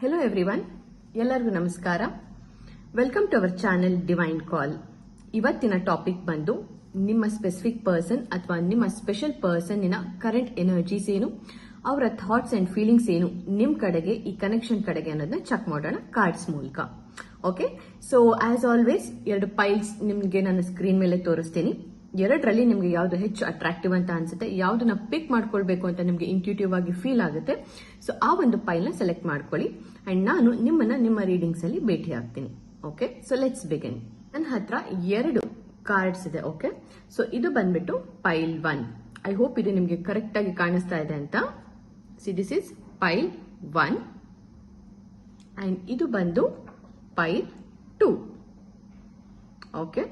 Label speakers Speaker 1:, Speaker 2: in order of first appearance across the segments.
Speaker 1: Hello everyone, ಎಲ್ಲರಿಗೂ ನಮಸ್ಕಾರ. Welcome to our channel divine call. ಇವತ್ತಿನ ಟಾಪಿಕ್ ಬಂದು ನಿಮ್ಮ ಸ್ಪೆಸಿಫಿಕ್ ಪರ್ಸನ್ ಅಥವಾ ನಿಮ್ಮ ಸ್ಪೆಷಲ್ ಪರ್ಸನ್ನಿನ ಕರೆಂಟ್ ಎನರ್ಜೀಸ್ ಏನು, ಅವರ ಥಾಟ್ಸ್ ಅಂಡ್ ಫೀಲಿಂಗ್ಸ್ ಏನು ನಿಮ್ಮ ಕಡೆಗೆ, ಈ ಕನೆಕ್ಷನ್ ಕಡೆಗೆ ಅನ್ನೋದನ್ನ ಚೆಕ್ ಮಾಡೋಣ ಕಾರ್ಡ್ಸ್ ಮೂಲಕ. Okay, so as always 2 piles ನಿಮಗೆ ನನ್ನ ಸ್ಕ್ರೀನ್ ಮೇಲೆ ತೋರಿಸ್ತೀನಿ. ಎರಡರಲ್ಲಿ ನಿಮ್ಗೆ ಯಾವ್ದು ಹೆಚ್ಚು ಅಟ್ರಾಕ್ಟಿವ್ ಅಂತ ಅನ್ಸುತ್ತೆ, ಯಾವ್ದನ್ನ ಪಿಕ್ ಮಾಡ್ಕೊಳ್ಬೇಕು ಅಂತ ನಿಮ್ಗೆ ಇಂಟ್ಯೂಟಿವ್ ಆಗಿ ಫೀಲ್ ಆಗುತ್ತೆ, ಸೊ ಆ ಒಂದು ಫೈಲ್ ನ ಸೆಲೆಕ್ಟ್ ಮಾಡ್ಕೊಳ್ಳಿ ಅಂಡ್ ನಾನು ನಿಮ್ಮನ್ನ ನಿಮ್ಮ ರೀಡಿಂಗ್ಸ್ ಅಲ್ಲಿ ಭೇಟಿ ಆಗ್ತೀನಿ. Okay, so let's begin. ನನ್ನ ಹತ್ರ 2 ಕಾರ್ಡ್ಸ್ ಇದೆ. ಓಕೆ, ಸೊ ಇದು ಬಂದ್ಬಿಟ್ಟು ಪೈಲ್ 1. ಐ ಹೋಪ್ ಇದು ನಿಮ್ಗೆ ಕರೆಕ್ಟ್ ಆಗಿ ಕಾಣಿಸ್ತಾ ಇದೆ ಅಂತ. ಸಿ, ದಿಸ್ ಇಸ್ ಪೈಲ್ 1 ಅಂಡ್ ಇದು ಬಂದು ಪೈಲ್ 2. ಓಕೆ,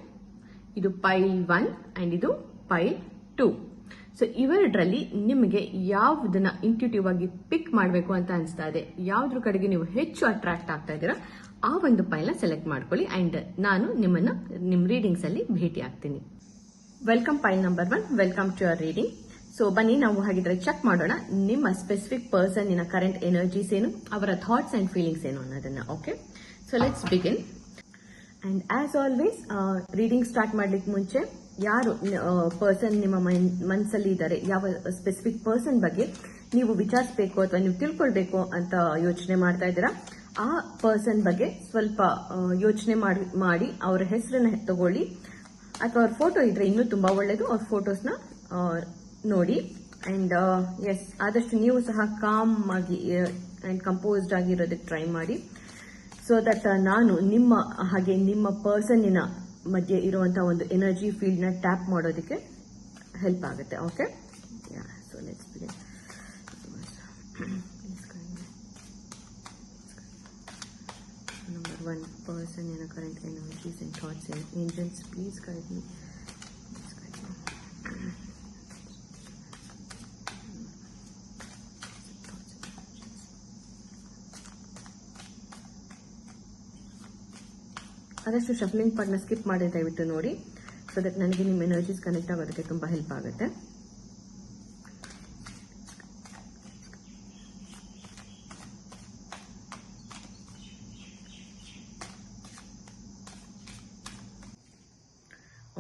Speaker 1: ಇದು ಪೈಲ್ 1 ಅಂಡ್ ಇದು ಪೈಲ್ 2. ಸೊ ಇವೆರಡರಲ್ಲಿ ನಿಮಗೆ ಯಾವುದನ್ನ ಇಂಟ್ಯೂಟಿವ್ ಆಗಿ ಪಿಕ್ ಮಾಡಬೇಕು ಅಂತ ಅನಿಸ್ತಾ ಇದೆ, ಯಾವ್ದ್ರ ಕಡೆಗೆ ನೀವು ಹೆಚ್ಚು ಅಟ್ರಾಕ್ಟ್ ಆಗ್ತಾ ಇದ್ದೀರಾ, ಆ ಒಂದು ಪೈಲ್ ನ ಸೆಲೆಕ್ಟ್ ಮಾಡ್ಕೊಳ್ಳಿ ಅಂಡ್ ನಾನು ನಿಮ್ಮನ್ನ ನಿಮ್ಮ ರೀಡಿಂಗ್ಸ್ ಅಲ್ಲಿ ಭೇಟಿ ಆಗ್ತೀನಿ. Welcome pile number 1, welcome to your reading. So ಬನ್ನಿ ನಾವು ಹಾಗಿದ್ರೆ ಚೆಕ್ ಮಾಡೋಣ ನಿಮ್ಮ ಸ್ಪೆಸಿಫಿಕ್ ಪರ್ಸನ್ ಇನ ಕರೆಂಟ್ ಎನರ್ಜೀಸ್ ಏನು, ಅವರ ಥಾಟ್ಸ್ ಅಂಡ್ ಫೀಲಿಂಗ್ಸ್ ಏನು ಅನ್ನೋದನ್ನ. Okay, so let's begin. And as always reading start ಮಾಡ್ಲಿಕ್ಕೆ ಮುಂಚೆ ಯಾರು ಪರ್ಸನ್ ನಿಮ್ಮ ಮನಸ್ಸಲ್ಲಿ ಇದ್ದಾರೆ, ಯಾವ ಸ್ಪೆಸಿಫಿಕ್ ಪರ್ಸನ್ ಬಗ್ಗೆ ನೀವು ವಿಚಾರಿಸಬೇಕು ಅಥವಾ ನೀವು ತಿಳ್ಕೊಳ್ಬೇಕು ಅಂತ ಯೋಚನೆ ಮಾಡ್ತಾ ಇದ್ದೀರಾ, ಆ ಪರ್ಸನ್ ಬಗ್ಗೆ ಸ್ವಲ್ಪ ಯೋಚನೆ ಮಾಡಿ ಅವರ ಹೆಸರನ್ನ ತಗೊಳ್ಳಿ, ಅಥವಾ ಅವ್ರ ಫೋಟೋ ಇದ್ರೆ ಇನ್ನೂ ತುಂಬಾ ಒಳ್ಳೇದು, ಅವ್ರ ಫೋಟೋಸ್ನ ನೋಡಿ. ಅಂಡ್ ಎಸ್, ಆದಷ್ಟು ನೀವು ಸಹ ಕಾಮ್ ಆಗಿ ಅಂಡ್ ಕಂಪೋಸ್ಡ್ ಆಗಿರೋದಕ್ಕೆ ಟ್ರೈ ಮಾಡಿ, ಸೊ ದಟ್ ನಾನು ನಿಮ್ಮ ಹಾಗೆ ನಿಮ್ಮ ಪರ್ಸನ್ನಿನ ಮಧ್ಯೆ ಇರುವಂತಹ ಒಂದು ಎನರ್ಜಿ ಫೀಲ್ಡ್ ನ ಟ್ಯಾಪ್ ಮಾಡೋದಕ್ಕೆ ಹೆಲ್ಪ್ ಆಗುತ್ತೆ. Okay, so let's begin. Number 1 person ಇನ current energies and thoughts and angels, please guide me. ಆದಷ್ಟು ಶಫ್ಲಿಂಗ್ ಪಾರ್ಟ್ನ ಸ್ಕಿಪ್ ಮಾಡಿ ದಯವಿಟ್ಟು ನೋಡಿ, ಸೊ ದಟ್ ನನಗೆ ನಿಮ್ಮ ಎನರ್ಜೀಸ್ ಕನೆಕ್ಟ್ ಆಗೋದಕ್ಕೆ ತುಂಬಾ ಹೆಲ್ಪ್ ಆಗುತ್ತೆ.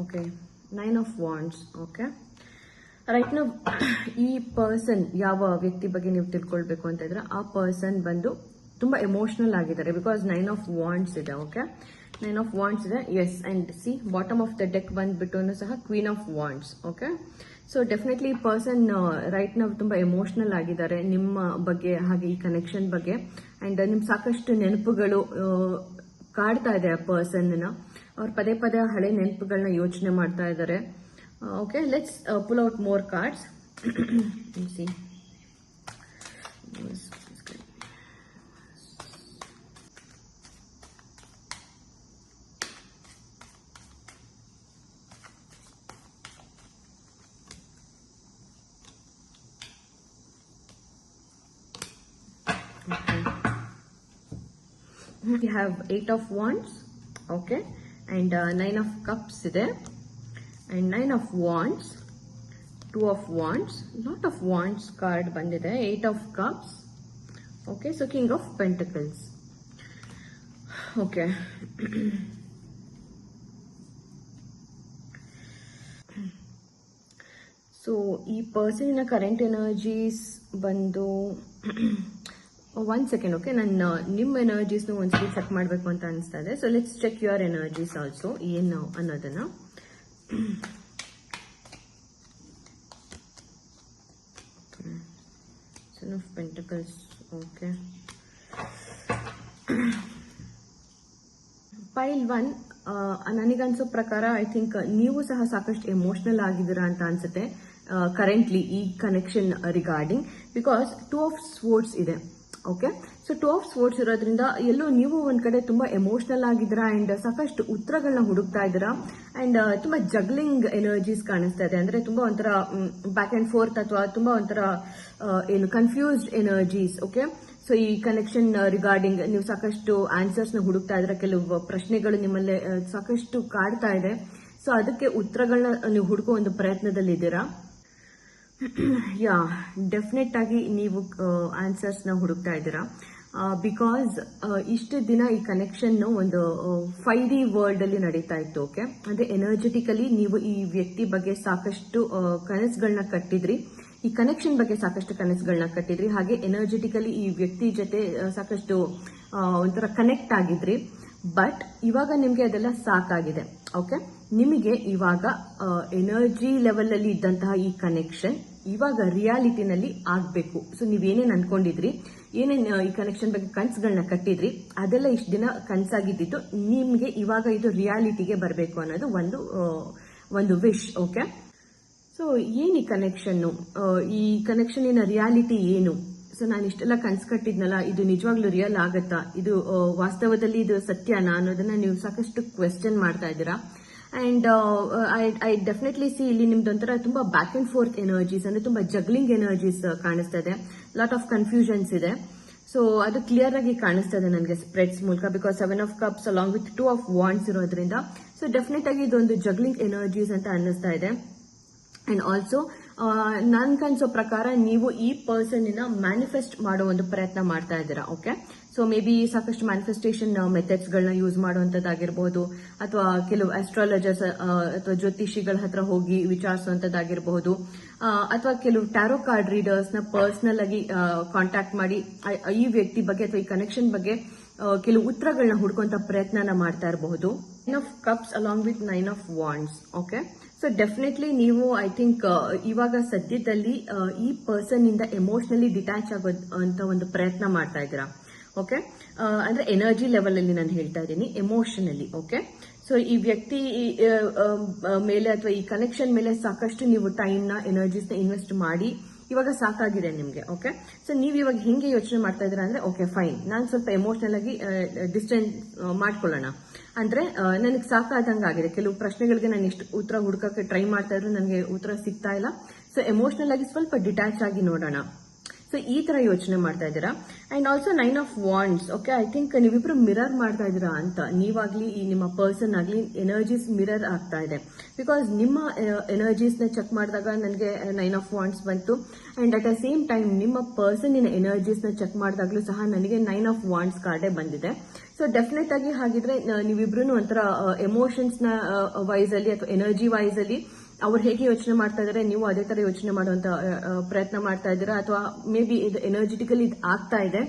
Speaker 1: Okay, 9 of wands. Okay, right ನಾವು ಈ ಪರ್ಸನ್ ಯಾವ ವ್ಯಕ್ತಿ ಬಗ್ಗೆ ನೀವು ತಿಳ್ಕೊಳ್ಬೇಕು ಅಂತ ಇದ್ರೆ, ಆ ಪರ್ಸನ್ ಬಂದು ತುಂಬಾ ಎಮೋಷನಲ್ ಆಗಿದ್ದಾರೆ, ಬಿಕಾಸ್ 9 ಆಫ್ ವಾಂಡ್ಸ್ ಇದೆ. ಓಕೆ, 9 ಆಫ್ ವಾಂಡ್ಸ್ ಇದೆ. Yes, and see bottom of the deck ಬಂದ್ಬಿಟ್ಟು ಸಹ queen of wands. Okay, so definitely ಈ ಪರ್ಸನ್ ರೈಟ್ ನಾವು ತುಂಬಾ ಎಮೋಷನಲ್ ಆಗಿದ್ದಾರೆ ನಿಮ್ಮ ಬಗ್ಗೆ, ಹಾಗೆ ಈ ಕನೆಕ್ಷನ್ ಬಗ್ಗೆ. ಅಂಡ್ ನಿಮ್ ಸಾಕಷ್ಟು ನೆನಪುಗಳು ಕಾಡ್ತಾ ಇದೆ ಆ ಪರ್ಸನ್ ನ, ಅವ್ರು ಪದೇ ಪದೇ ಹಳೆ ನೆನಪುಗಳನ್ನ ಯೋಚನೆ ಮಾಡ್ತಾ ಇದ್ದಾರೆ. Okay, let's pull out more cards. C, we have 8 of wands. Okay, and 9 of cups there, and 9 of wands, 2 of wands, lot of wands card bandide, 8 of cups. Okay, so king of pentacles. Okay. So ಈ person current energies ಬಂದು 1 second. Okay, ನಾನು ನಿಮ್ಮ ಎನರ್ಜೀಸ್ನು ಒಂದ್ಸರಿ check ಮಾಡಬೇಕು ಅಂತ ಅನಿಸ್ತಾ ಇದೆ. So let's check your energies also ಏನು ಅನ್ನೋದನ್ನ. Sun of pentacles. Okay, pile 1 ನನಗನ್ಸೋ ಪ್ರಕಾರ ಐ ಥಿಂಕ್ ನೀವು ಸಹ ಸಾಕಷ್ಟು ಎಮೋಷನಲ್ ಆಗಿದ್ದೀರಾ ಅಂತ ಅನ್ಸುತ್ತೆ ಕರೆಂಟ್ಲಿ ಈ ಕನೆಕ್ಷನ್ ರಿಗಾರ್ಡಿಂಗ್, ಬಿಕಾಸ್ 2 ಆಫ್ ಸ್ವೋರ್ಡ್ಸ್ ಇದೆ. ಓಕೆ, ಸೊ 2 ಆಫ್ ಸ್ವೋರ್ಡ್ಸ್ ಇರೋದ್ರಿಂದ ಎಲ್ಲೋ ನೀವು ಒಂದ್ ಕಡೆ ತುಂಬಾ ಎಮೋಷನಲ್ ಆಗಿದ್ದೀರಾ ಅಂಡ್ ಸಾಕಷ್ಟು ಉತ್ತರಗಳನ್ನ ಹುಡುಕ್ತಾ ಇದ್ದೀರಾ ಅಂಡ್ ತುಂಬಾ ಜಗ್ಲಿಂಗ್ ಎನರ್ಜೀಸ್ ಕಾಣಿಸ್ತಾ ಇದೆ. ಅಂದ್ರೆ ತುಂಬಾ ಒಂಥರ ಬ್ಯಾಕ್ ಅಂಡ್ ಫೋರ್ತ್ ಅಥವಾ ತುಂಬಾ ಒಂಥರ ಏನು ಕನ್ಫ್ಯೂಸ್ಡ್ ಎನರ್ಜೀಸ್. ಓಕೆ, ಸೊ ಈ ಕನೆಕ್ಷನ್ ರಿಗಾರ್ಡಿಂಗ್ ನೀವು ಸಾಕಷ್ಟು ಆನ್ಸರ್ಸ್ ನ ಹುಡುಕ್ತಾ ಇದ್ರೆ, ಕೆಲವು ಪ್ರಶ್ನೆಗಳು ನಿಮ್ಮಲ್ಲೇ ಸಾಕಷ್ಟು ಕಾಡ್ತಾ ಇದೆ, ಸೊ ಅದಕ್ಕೆ ಉತ್ತರಗಳನ್ನ ನೀವು ಹುಡುಕೋ ಒಂದು ಪ್ರಯತ್ನದಲ್ಲಿ ಇದ್ದೀರಾ. ಯಾ ಡೆಫಿನೆಟ್ ಆಗಿ ನೀವು ಆನ್ಸರ್ಸ್ ನ ಹುಡುಕ್ತಾ ಇದ್ದೀರಾ. ಬಿಕಾಸ್ ಇಷ್ಟು ದಿನ ಈ ಕನೆಕ್ಷನ್ ಒಂದು 5D ವರ್ಲ್ಡ್ ಅಲ್ಲಿ ನಡೀತಾ ಇತ್ತು. ಓಕೆ, ಅಂದ್ರೆ ಎನರ್ಜೆಟಿಕಲಿ ನೀವು ಈ ವ್ಯಕ್ತಿ ಬಗ್ಗೆ ಸಾಕಷ್ಟು ಕನಸುಗಳನ್ನ ಕಟ್ಟಿದ್ರಿ, ಈ ಕನೆಕ್ಷನ್ ಬಗ್ಗೆ ಸಾಕಷ್ಟು ಕನಸುಗಳನ್ನ ಕಟ್ಟಿದ್ರಿ, ಹಾಗೆ ಎನರ್ಜೆಟಿಕಲಿ ಈ ವ್ಯಕ್ತಿ ಜೊತೆ ಸಾಕಷ್ಟು ಒಂಥರ ಕನೆಕ್ಟ್ ಆಗಿದ್ರಿ. ಬಟ್ ಇವಾಗ ನಿಮ್ಗೆ ಅದೆಲ್ಲ ಸಾಕಾಗಿದೆ. ಓಕೆ, ನಿಮಗೆ ಇವಾಗ ಎನರ್ಜಿ ಲೆವೆಲ್ ಅಲ್ಲಿ ಇದ್ದಂತಹ ಈ ಕನೆಕ್ಷನ್ ಇವಾಗ ರಿಯಾಲಿಟಿನಲ್ಲಿ ಆಗ್ಬೇಕು. ಸೊ ನೀವೇನೇನ್ ಅನ್ಕೊಂಡಿದ್ರಿ, ಏನೇನ್ ಈ ಕನೆಕ್ಷನ್ ಬಗ್ಗೆ ಕನ್ಸುಗಳನ್ನ ಕಟ್ಟಿದ್ರಿ, ಅದೆಲ್ಲ ಇಷ್ಟು ದಿನ ಕನ್ಸಾಗಿದ್ದು ನಿಮ್ಗೆ ಇವಾಗ ಇದು ರಿಯಾಲಿಟಿಗೆ ಬರಬೇಕು ಅನ್ನೋದು ಒಂದು ವಿಶ್. ಓಕೆ, ಸೊ ಏನ್ ಈ ಕನೆಕ್ಷನ್ ರಿಯಾಲಿಟಿ ಏನು? ಸೊ ನಾನು ಇಷ್ಟೆಲ್ಲ ಕನ್ಸು ಕಟ್ಟಿದ್ನಲ್ಲ, ಇದು ನಿಜವಾಗ್ಲೂ ರಿಯಲ್ ಆಗತ್ತಾ, ಇದು ವಾಸ್ತವದಲ್ಲಿ ಇದು ಸತ್ಯನಾ ಅನ್ನೋದನ್ನ ನೀವು ಸಾಕಷ್ಟು ಕ್ವೆಶ್ಚನ್ ಮಾಡ್ತಾ ಇದ್ದೀರಾ. ಅಂಡ್ ಐ ಡೆಫಿನೆಟ್ಲಿ ಸಿ ಇಲ್ಲಿ ನಿಮ್ದೊಂಥರ ತುಂಬಾ ಬ್ಯಾಕ್ ಅಂಡ್ ಫೋರ್ತ್ ಎನರ್ಜೀಸ್, ಅಂದ್ರೆ ತುಂಬಾ ಜಗ್ಲಿಂಗ್ ಎನರ್ಜೀಸ್ ಕಾಣಿಸ್ತಾ ಇದೆ, ಲಾಟ್ ಆಫ್ ಕನ್ಫ್ಯೂಷನ್ಸ್ ಇದೆ. ಸೊ ಅದು ಕ್ಲಿಯರ್ ಆಗಿ ಕಾಣಿಸ್ತಾ ಇದೆ ನನಗೆ ಸ್ಪ್ರೆಡ್ಸ್ ಮೂಲಕ, because 7 of Cups along with 2 of Wands ಇರೋದ್ರಿಂದ. ಸೊ ಡೆಫಿನೆಟ್ ಆಗಿ ಇದೊಂದು ಜಗ್ಲಿಂಗ್ ಎನರ್ಜೀಸ್ ಅಂತ ಅನ್ನಿಸ್ತಾ ಇದೆ. ಅಂಡ್ ಆಲ್ಸೋ ನನ್ ಕನ್ಸೋ ಪ್ರಕಾರ ನೀವು ಈ ಪರ್ಸನ್ ಮ್ಯಾನಿಫೆಸ್ಟ್ ಮಾಡೋ ಒಂದು ಪ್ರಯತ್ನ ಮಾಡ್ತಾ ಇದ್ದೀರಾ. ಓಕೆ, ಸೊ ಮೇ ಬಿ ಸಾಕಷ್ಟು ಮ್ಯಾನಿಫೆಸ್ಟೇಷನ್ ಮೆಥಡ್ಸ್ ಗಳನ್ನ ಯೂಸ್ ಮಾಡುವಂತದ್ದಾಗಿರ್ಬಹುದು, ಅಥವಾ ಕೆಲವು ಆಸ್ಟ್ರಾಲಜರ್ಸ್ ಅಥವಾ ಜ್ಯೋತಿಷಿಗಳ ಹತ್ರ ಹೋಗಿ ವಿಚಾರಿಸುವಂತದ್ದಾಗಿರಬಹುದು, ಅಥವಾ ಕೆಲವು ಟ್ಯಾರೋ ಕಾರ್ಡ್ ರೀಡರ್ಸ್ ನ ಪರ್ಸನಲ್ ಆಗಿ ಕಾಂಟ್ಯಾಕ್ಟ್ ಮಾಡಿ ಈ ವ್ಯಕ್ತಿ ಬಗ್ಗೆ ಅಥವಾ ಈ ಕನೆಕ್ಷನ್ ಬಗ್ಗೆ ಕೆಲವು ಉತ್ತರಗಳನ್ನ ಹುಡ್ಕೊಂತ ಪ್ರಯತ್ನ ಮಾಡ್ತಾ ಇರಬಹುದು. 9 of Cups along with 9 of Wands. Okay, so definitely ನೀವು ಐ ಥಿಂಕ್ ಇವಾಗ ಸದ್ಯದಲ್ಲಿ ಈ ಪರ್ಸನ್ ಇಂದ ಎಮೋಷನಲಿ ಡಿಟ್ಯಾಚ್ ಆಗೋದು ಅಂತ ಒಂದು ಪ್ರಯತ್ನ ಮಾಡ್ತಾ ಇದ್ದೀರಾ. ಓಕೆ, ಅಂದ್ರೆ ಎನರ್ಜಿ ಲೆವೆಲ್ ಅಲ್ಲಿ ನಾನು ಹೇಳ್ತಾ ಇದ್ದೀನಿ, ಎಮೋಷನಲಿ. ಓಕೆ, ಸೊ ಈ ವ್ಯಕ್ತಿ ಮೇಲೆ ಅಥವಾ ಈ ಕನೆಕ್ಷನ್ ಮೇಲೆ ಸಾಕಷ್ಟು ನೀವು ಟೈಮ್ ನ ಎನರ್ಜೀಸ್ ನ ಇನ್ವೆಸ್ಟ್ ಮಾಡಿ ಇವಾಗ ಸಾಕಾಗಿದೆ ನಿಮ್ಗೆ. ಓಕೆ, ಸೊ ನೀವು ಇವಾಗ ಹಿಂಗೆ ಯೋಚನೆ ಮಾಡ್ತಾ ಇದ್ದೀರಾ ಅಂದ್ರೆ ಓಕೆ ಫೈನ್, ನಾನು ಸ್ವಲ್ಪ ಎಮೋಷನಲ್ ಆಗಿ ಡಿಸ್ಟೆನ್ಸ್ ಮಾಡ್ಕೊಳ್ಳೋಣ. ಅಂದ್ರೆ ನನಗೆ ಸಾಕಾದಂಗಾಗಿದೆ, ಕೆಲವು ಪ್ರಶ್ನೆಗಳಿಗೆ ನಾನು ಎಷ್ಟು ಉತ್ತರ ಹುಡುಕಕ್ಕೆ ಟ್ರೈ ಮಾಡ್ತಾ ಇದ್ರು ನನಗೆ ಉತ್ತರ ಸಿಗ್ತಾ ಇಲ್ಲ. ಸೊ ಎಮೋಷನಲ್ ಆಗಿ ಸ್ವಲ್ಪ ಡಿಟ್ಯಾಚ್ ಆಗಿ ನೋಡೋಣ. ಸೊ ಈ ತರ ಯೋಚನೆ ಮಾಡ್ತಾ ಇದ್ದೀರಾ. And also 9 of Wands. Okay, I think ನೀವಿಬ್ರು ಮಿರರ್ ಮಾಡ್ತಾ ಇದ್ದೀರಾ ಅಂತ, ನೀವಾಗ್ಲಿ ಈ ನಿಮ್ಮ ಪರ್ಸನ್ ಆಗ್ಲಿ ಎನರ್ಜೀಸ್ ಮಿರರ್ ಆಗ್ತಾ ಇದೆ. ಬಿಕಾಸ್ ನಿಮ್ಮ ಎನರ್ಜೀಸ್ ನ ಚೆಕ್ ಮಾಡಿದಾಗ ನನಗೆ 9 of Wands ಬಂತು. And at the same time ನಿಮ್ಮ ಪರ್ಸನ್ ಎನರ್ಜೀಸ್ ನ ಚೆಕ್ ಮಾಡಿದಾಗ್ಲೂ ಸಹ ನನಗೆ 9 of Wands ಕಾರ್ಡೇ ಬಂದಿದೆ. ಸೊ ಡೆಫಿನೆಟ್ ಆಗಿ ಹಾಗಿದ್ರೆ ನೀವಿಬ್ರು ಒಂಥರ ಎಮೋಷನ್ಸ್ ನ ವೈಸ್ ಅಲ್ಲಿ ಅಥವಾ ಎನರ್ಜಿ ವೈಸ್ ಅಲ್ಲಿ ಅವ್ರು ಹೇಗೆ ಯೋಚನೆ ಮಾಡ್ತಾ ಇದಾರೆ, ನೀವು ಅದೇ ತರ ಯೋಚನೆ ಮಾಡುವಂತ ಪ್ರಯತ್ನ ಮಾಡ್ತಾ ಇದ್ದೀರಾ, ಅಥವಾ ಮೇ ಬಿ ಇದು ಎನರ್ಜೆಟಿಕಲಿ ಇದು ಆಗ್ತಾ ಇದೆ.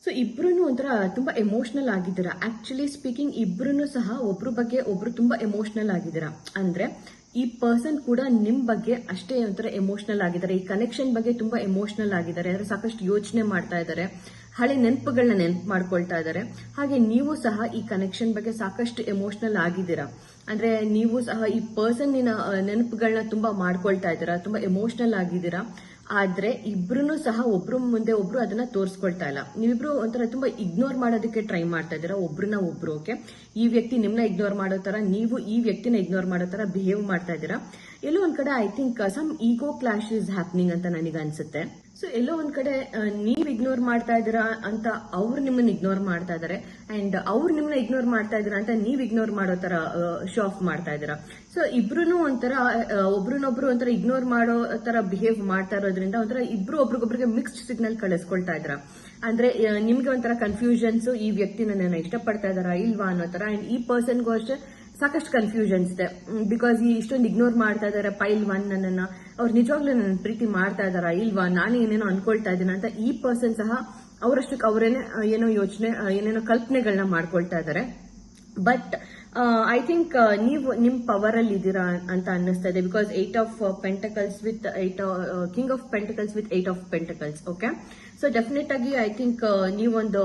Speaker 1: ಸೊ ಇಬ್ರು ಒಂಥರ ತುಂಬಾ ಎಮೋಷನಲ್ ಆಗಿದ್ದೀರಾ. ಆಕ್ಚುಲಿ ಸ್ಪೀಕಿಂಗ್ ಇಬ್ರು ಸಹ ಒಬ್ರು ಬಗ್ಗೆ ಒಬ್ರು ತುಂಬಾ ಎಮೋಷನಲ್ ಆಗಿದ್ದೀರಾ. ಅಂದ್ರೆ ಈ ಪರ್ಸನ್ ಕೂಡ ನಿಮ್ ಬಗ್ಗೆ ಅಷ್ಟೇ ಒಂಥರ ಎಮೋಷನಲ್ ಆಗಿದ್ದಾರೆ, ಈ ಕನೆಕ್ಷನ್ ಬಗ್ಗೆ ತುಂಬಾ ಎಮೋಷನಲ್ ಆಗಿದ್ದಾರೆ. ಅಂದ್ರೆ ಸಾಕಷ್ಟು ಯೋಚನೆ ಮಾಡ್ತಾ ಇದ್ದಾರೆ, ಹಳೆ ನೆನಪುಗಳನ್ನ ನೆನಪು ಮಾಡ್ಕೊಳ್ತಾ ಇದ್ದಾರೆ. ಹಾಗೆ ನೀವು ಸಹ ಈ ಕನೆಕ್ಷನ್ ಬಗ್ಗೆ ಸಾಕಷ್ಟು ಎಮೋಷನಲ್ ಆಗಿದ್ದೀರಾ. ಅಂದ್ರೆ ನೀವು ಸಹ ಈ ಪರ್ಸನ್ ನೆನಪುಗಳನ್ನ ತುಂಬಾ ಮಾಡ್ಕೊಳ್ತಾ ಇದ್ದೀರಾ, ತುಂಬಾ ಎಮೋಷನಲ್ ಆಗಿದ್ದೀರಾ. ಆದ್ರೆ ಇಬ್ರು ಸಹ ಒಬ್ರು ಮುಂದೆ ಒಬ್ರು ಅದನ್ನ ತೋರಿಸ್ಕೊಳ್ತಾ ಇಲ್ಲ. ನೀವಿಬ್ರು ಒಂಥರ ತುಂಬಾ ಇಗ್ನೋರ್ ಮಾಡೋದಕ್ಕೆ ಟ್ರೈ ಮಾಡ್ತಾ ಇದ್ದೀರಾ ಒಬ್ರನ್ನ ಒಬ್ರು. ಓಕೆ, ಈ ವ್ಯಕ್ತಿ ನಿಮ್ನ ಇಗ್ನೋರ್ ಮಾಡೋ ತರ, ನೀವು ಈ ವ್ಯಕ್ತಿನ ಇಗ್ನೋರ್ ಮಾಡೋ ತರ ಬಿಹೇವ್ ಮಾಡ್ತಾ ಇದ್ದೀರಾ. ಎಲ್ಲೋ ಒಂದ್ ಕಡೆ I think some ego clash is happening ಅಂತ ನನಗೆ ಅನ್ಸುತ್ತೆ. ಸೊ ಎಲ್ಲೋ ಒಂದ್ ಕಡೆ ನೀವ್ ಇಗ್ನೋರ್ ಮಾಡ್ತಾ ಇದ್ದೀರಾ ಅಂತ ಅವ್ರು ನಿಮ್ಮನ್ನ ಇಗ್ನೋರ್ ಮಾಡ್ತಾ ಇದಾರೆ, ಅಂಡ್ ಅವ್ರು ನಿಮ್ಮನ್ನ ಇಗ್ನೋರ್ ಮಾಡ್ತಾ ಇದ್ದೀರಾ ಅಂತ ನೀವ್ ಇಗ್ನೋರ್ ಮಾಡೋ ತರ ಶೋ ಆಫ್ ಮಾಡ್ತಾ ಇದ್ದೀರಾ. ಸೊ ಇಬ್ರು ಒಂಥರ ಒಬ್ರನ್ನೊಬ್ರು ಒಂಥರ ಇಗ್ನೋರ್ ಮಾಡೋ ತರ ಬಿಹೇವ್ ಮಾಡ್ತಾ ಇರೋದ್ರಿಂದ ಒಂಥರ ಇಬ್ರು ಒಬ್ರಿಗೊಬ್ರಿಗೆ ಮಿಕ್ಸ್ಡ್ ಸಿಗ್ನಲ್ ಕಳಿಸ್ಕೊಳ್ತಾ ಇದ್ರ. ಅಂದ್ರೆ ನಿಮ್ಗೆ ಒಂಥರ ಕನ್ಫ್ಯೂಷನ್ಸ್, ಈ ವ್ಯಕ್ತಿ ನನ್ನ ಇಷ್ಟಪಡ್ತಾ ಇದಾರಾ ಇಲ್ವಾ ಅನ್ನೋ ತರ. ಅಂಡ್ ಈ ಪರ್ಸನ್ಗೂ ಅಷ್ಟೇ ಸಾಕಷ್ಟು ಕನ್ಫ್ಯೂಷನ್ಸ್ ಇದೆ. ಬಿಕಾಸ್ ಇಷ್ಟೊಂದು ಇಗ್ನೋರ್ ಮಾಡ್ತಾ ಇದಾರೆ ಪೈಲ್ 1 ನನ್ನನ್ನ, ಅವ್ರು ನಿಜವಾಗ್ಲೂ ನನ್ನ ಪ್ರೀತಿ ಮಾಡ್ತಾ ಇದಾರಾ ಇಲ್ವಾ, ನಾನೇ ಏನೇನೋ ಅನ್ಕೊಳ್ತಾ ಇದ್ದೀನಿ ಅಂತ ಈ ಪರ್ಸನ್ ಸಹ ಅವರಷ್ಟಕ್ಕೆ ಅವರೇನೆ ಏನೋ ಯೋಚನೆ, ಏನೇನೋ ಕಲ್ಪನೆಗಳನ್ನ ಮಾಡ್ಕೊಳ್ತಾ ಇದಾರೆ. ಬಟ್ ಐ ಥಿಂಕ್ ನೀವು ನಿಮ್ ಪವರ್ ಅಲ್ಲಿ ಇದ್ದೀರಾ ಅಂತ ಅನ್ನಿಸ್ತಾ ಇದೆ. Because 8 of Pentacles with king of pentacles with 8 of Pentacles. Okay, so definite ಆಗಿ ಐ ಥಿಂಕ್ ನೀವೊಂದು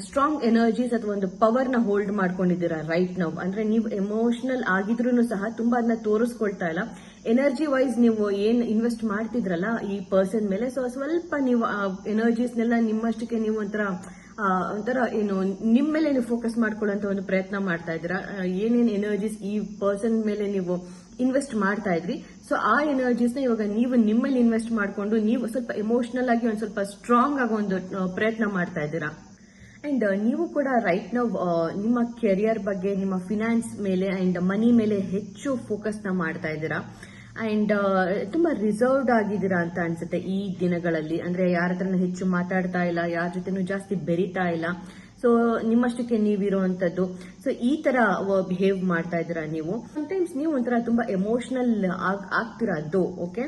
Speaker 1: ಸ್ಟ್ರಾಂಗ್ ಎನರ್ಜೀಸ್ ಅಥವಾ ಒಂದು ಪವರ್ ನ ಹೋಲ್ಡ್ ಮಾಡ್ಕೊಂಡಿದ್ದೀರಾ ರೈಟ್ ನೌ. ಅಂದ್ರೆ ನೀವು ಎಮೋಷನಲ್ ಆಗಿದ್ರು ಸಹ ತುಂಬಾ ಅದನ್ನ ತೋರಿಸ್ಕೊಳ್ತಾ ಇಲ್ಲ. ಎನರ್ಜಿ ವೈಸ್ ನೀವು ಏನ್ ಇನ್ವೆಸ್ಟ್ ಮಾಡ್ತಿದ್ರಲ್ಲ ಈ ಪರ್ಸನ್ ಮೇಲೆ, ಸೊ ಸ್ವಲ್ಪ ನೀವು ಎನರ್ಜೀಸ್ನೆಲ್ಲ ನಿಮ್ಮಷ್ಟಕ್ಕೆ ನೀವು ಒಂಥರ ಏನು ನಿಮ್ ಮೇಲೆ ನೀವು ಫೋಕಸ್ ಮಾಡ್ಕೊಳ್ಳುವಂತ ಒಂದು ಪ್ರಯತ್ನ ಮಾಡ್ತಾ ಇದ್ದೀರಾ. ಏನೇನ್ ಎನರ್ಜೀಸ್ ಈ ಪರ್ಸನ್ ಮೇಲೆ ನೀವು ಇನ್ವೆಸ್ಟ್ ಮಾಡ್ತಾ ಇದ್ರಿ, ಸೊ ಆ ಎನರ್ಜೀಸ್ ನ ಇವಾಗ ನೀವು ನಿಮ್ಮಲ್ಲಿ ಇನ್ವೆಸ್ಟ್ ಮಾಡ್ಕೊಂಡು ನೀವು ಸ್ವಲ್ಪ ಎಮೋಷನಲ್ ಆಗಿ ಒಂದ್ ಸ್ವಲ್ಪ ಸ್ಟ್ರಾಂಗ್ ಆಗೋ ಒಂದು ಪ್ರಯತ್ನ ಮಾಡ್ತಾ ಇದ್ದೀರಾ. ಅಂಡ್ ನೀವು ಕೂಡ ರೈಟ್ ನಾವು ನಿಮ್ಮ ಕೆರಿಯರ್ ಬಗ್ಗೆ, ನಿಮ್ಮ ಫಿನಾನ್ಸ್ ಮೇಲೆ ಅಂಡ್ ಮನಿ ಮೇಲೆ ಹೆಚ್ಚು ಫೋಕಸ್ ನ ಮಾಡ್ತಾ ಇದ್ದೀರಾ. ಅಂಡ್ ತುಂಬಾ ರಿಸರ್ವ್ಡ್ ಆಗಿದ್ದೀರಾ ಅಂತ ಅನ್ಸುತ್ತೆ ಈ ದಿನಗಳಲ್ಲಿ. ಅಂದ್ರೆ ಯಾರ ಹತ್ರನೂ ಹೆಚ್ಚು ಮಾತಾಡ್ತಾ ಇಲ್ಲ, ಯಾರ ಜೊತೆನೂ ಜಾಸ್ತಿ ಬೆರಿತಾ ಇಲ್ಲ. ಸೊ ನಿಮ್ಮಷ್ಟಕ್ಕೆ ನೀವಿರುವಂತದ್ದು. ಸೊ ಈ ತರ ಬಿಹೇವ್ ಮಾಡ್ತಾ ಇದ್ದೀರಾ ನೀವು. ಸಮಟೈಮ್ಸ್ ನೀವು ಒಂಥರ ತುಂಬಾ ಎಮೋಷನಲ್ ಆಗ್ತಿರೋದು. ಓಕೆ,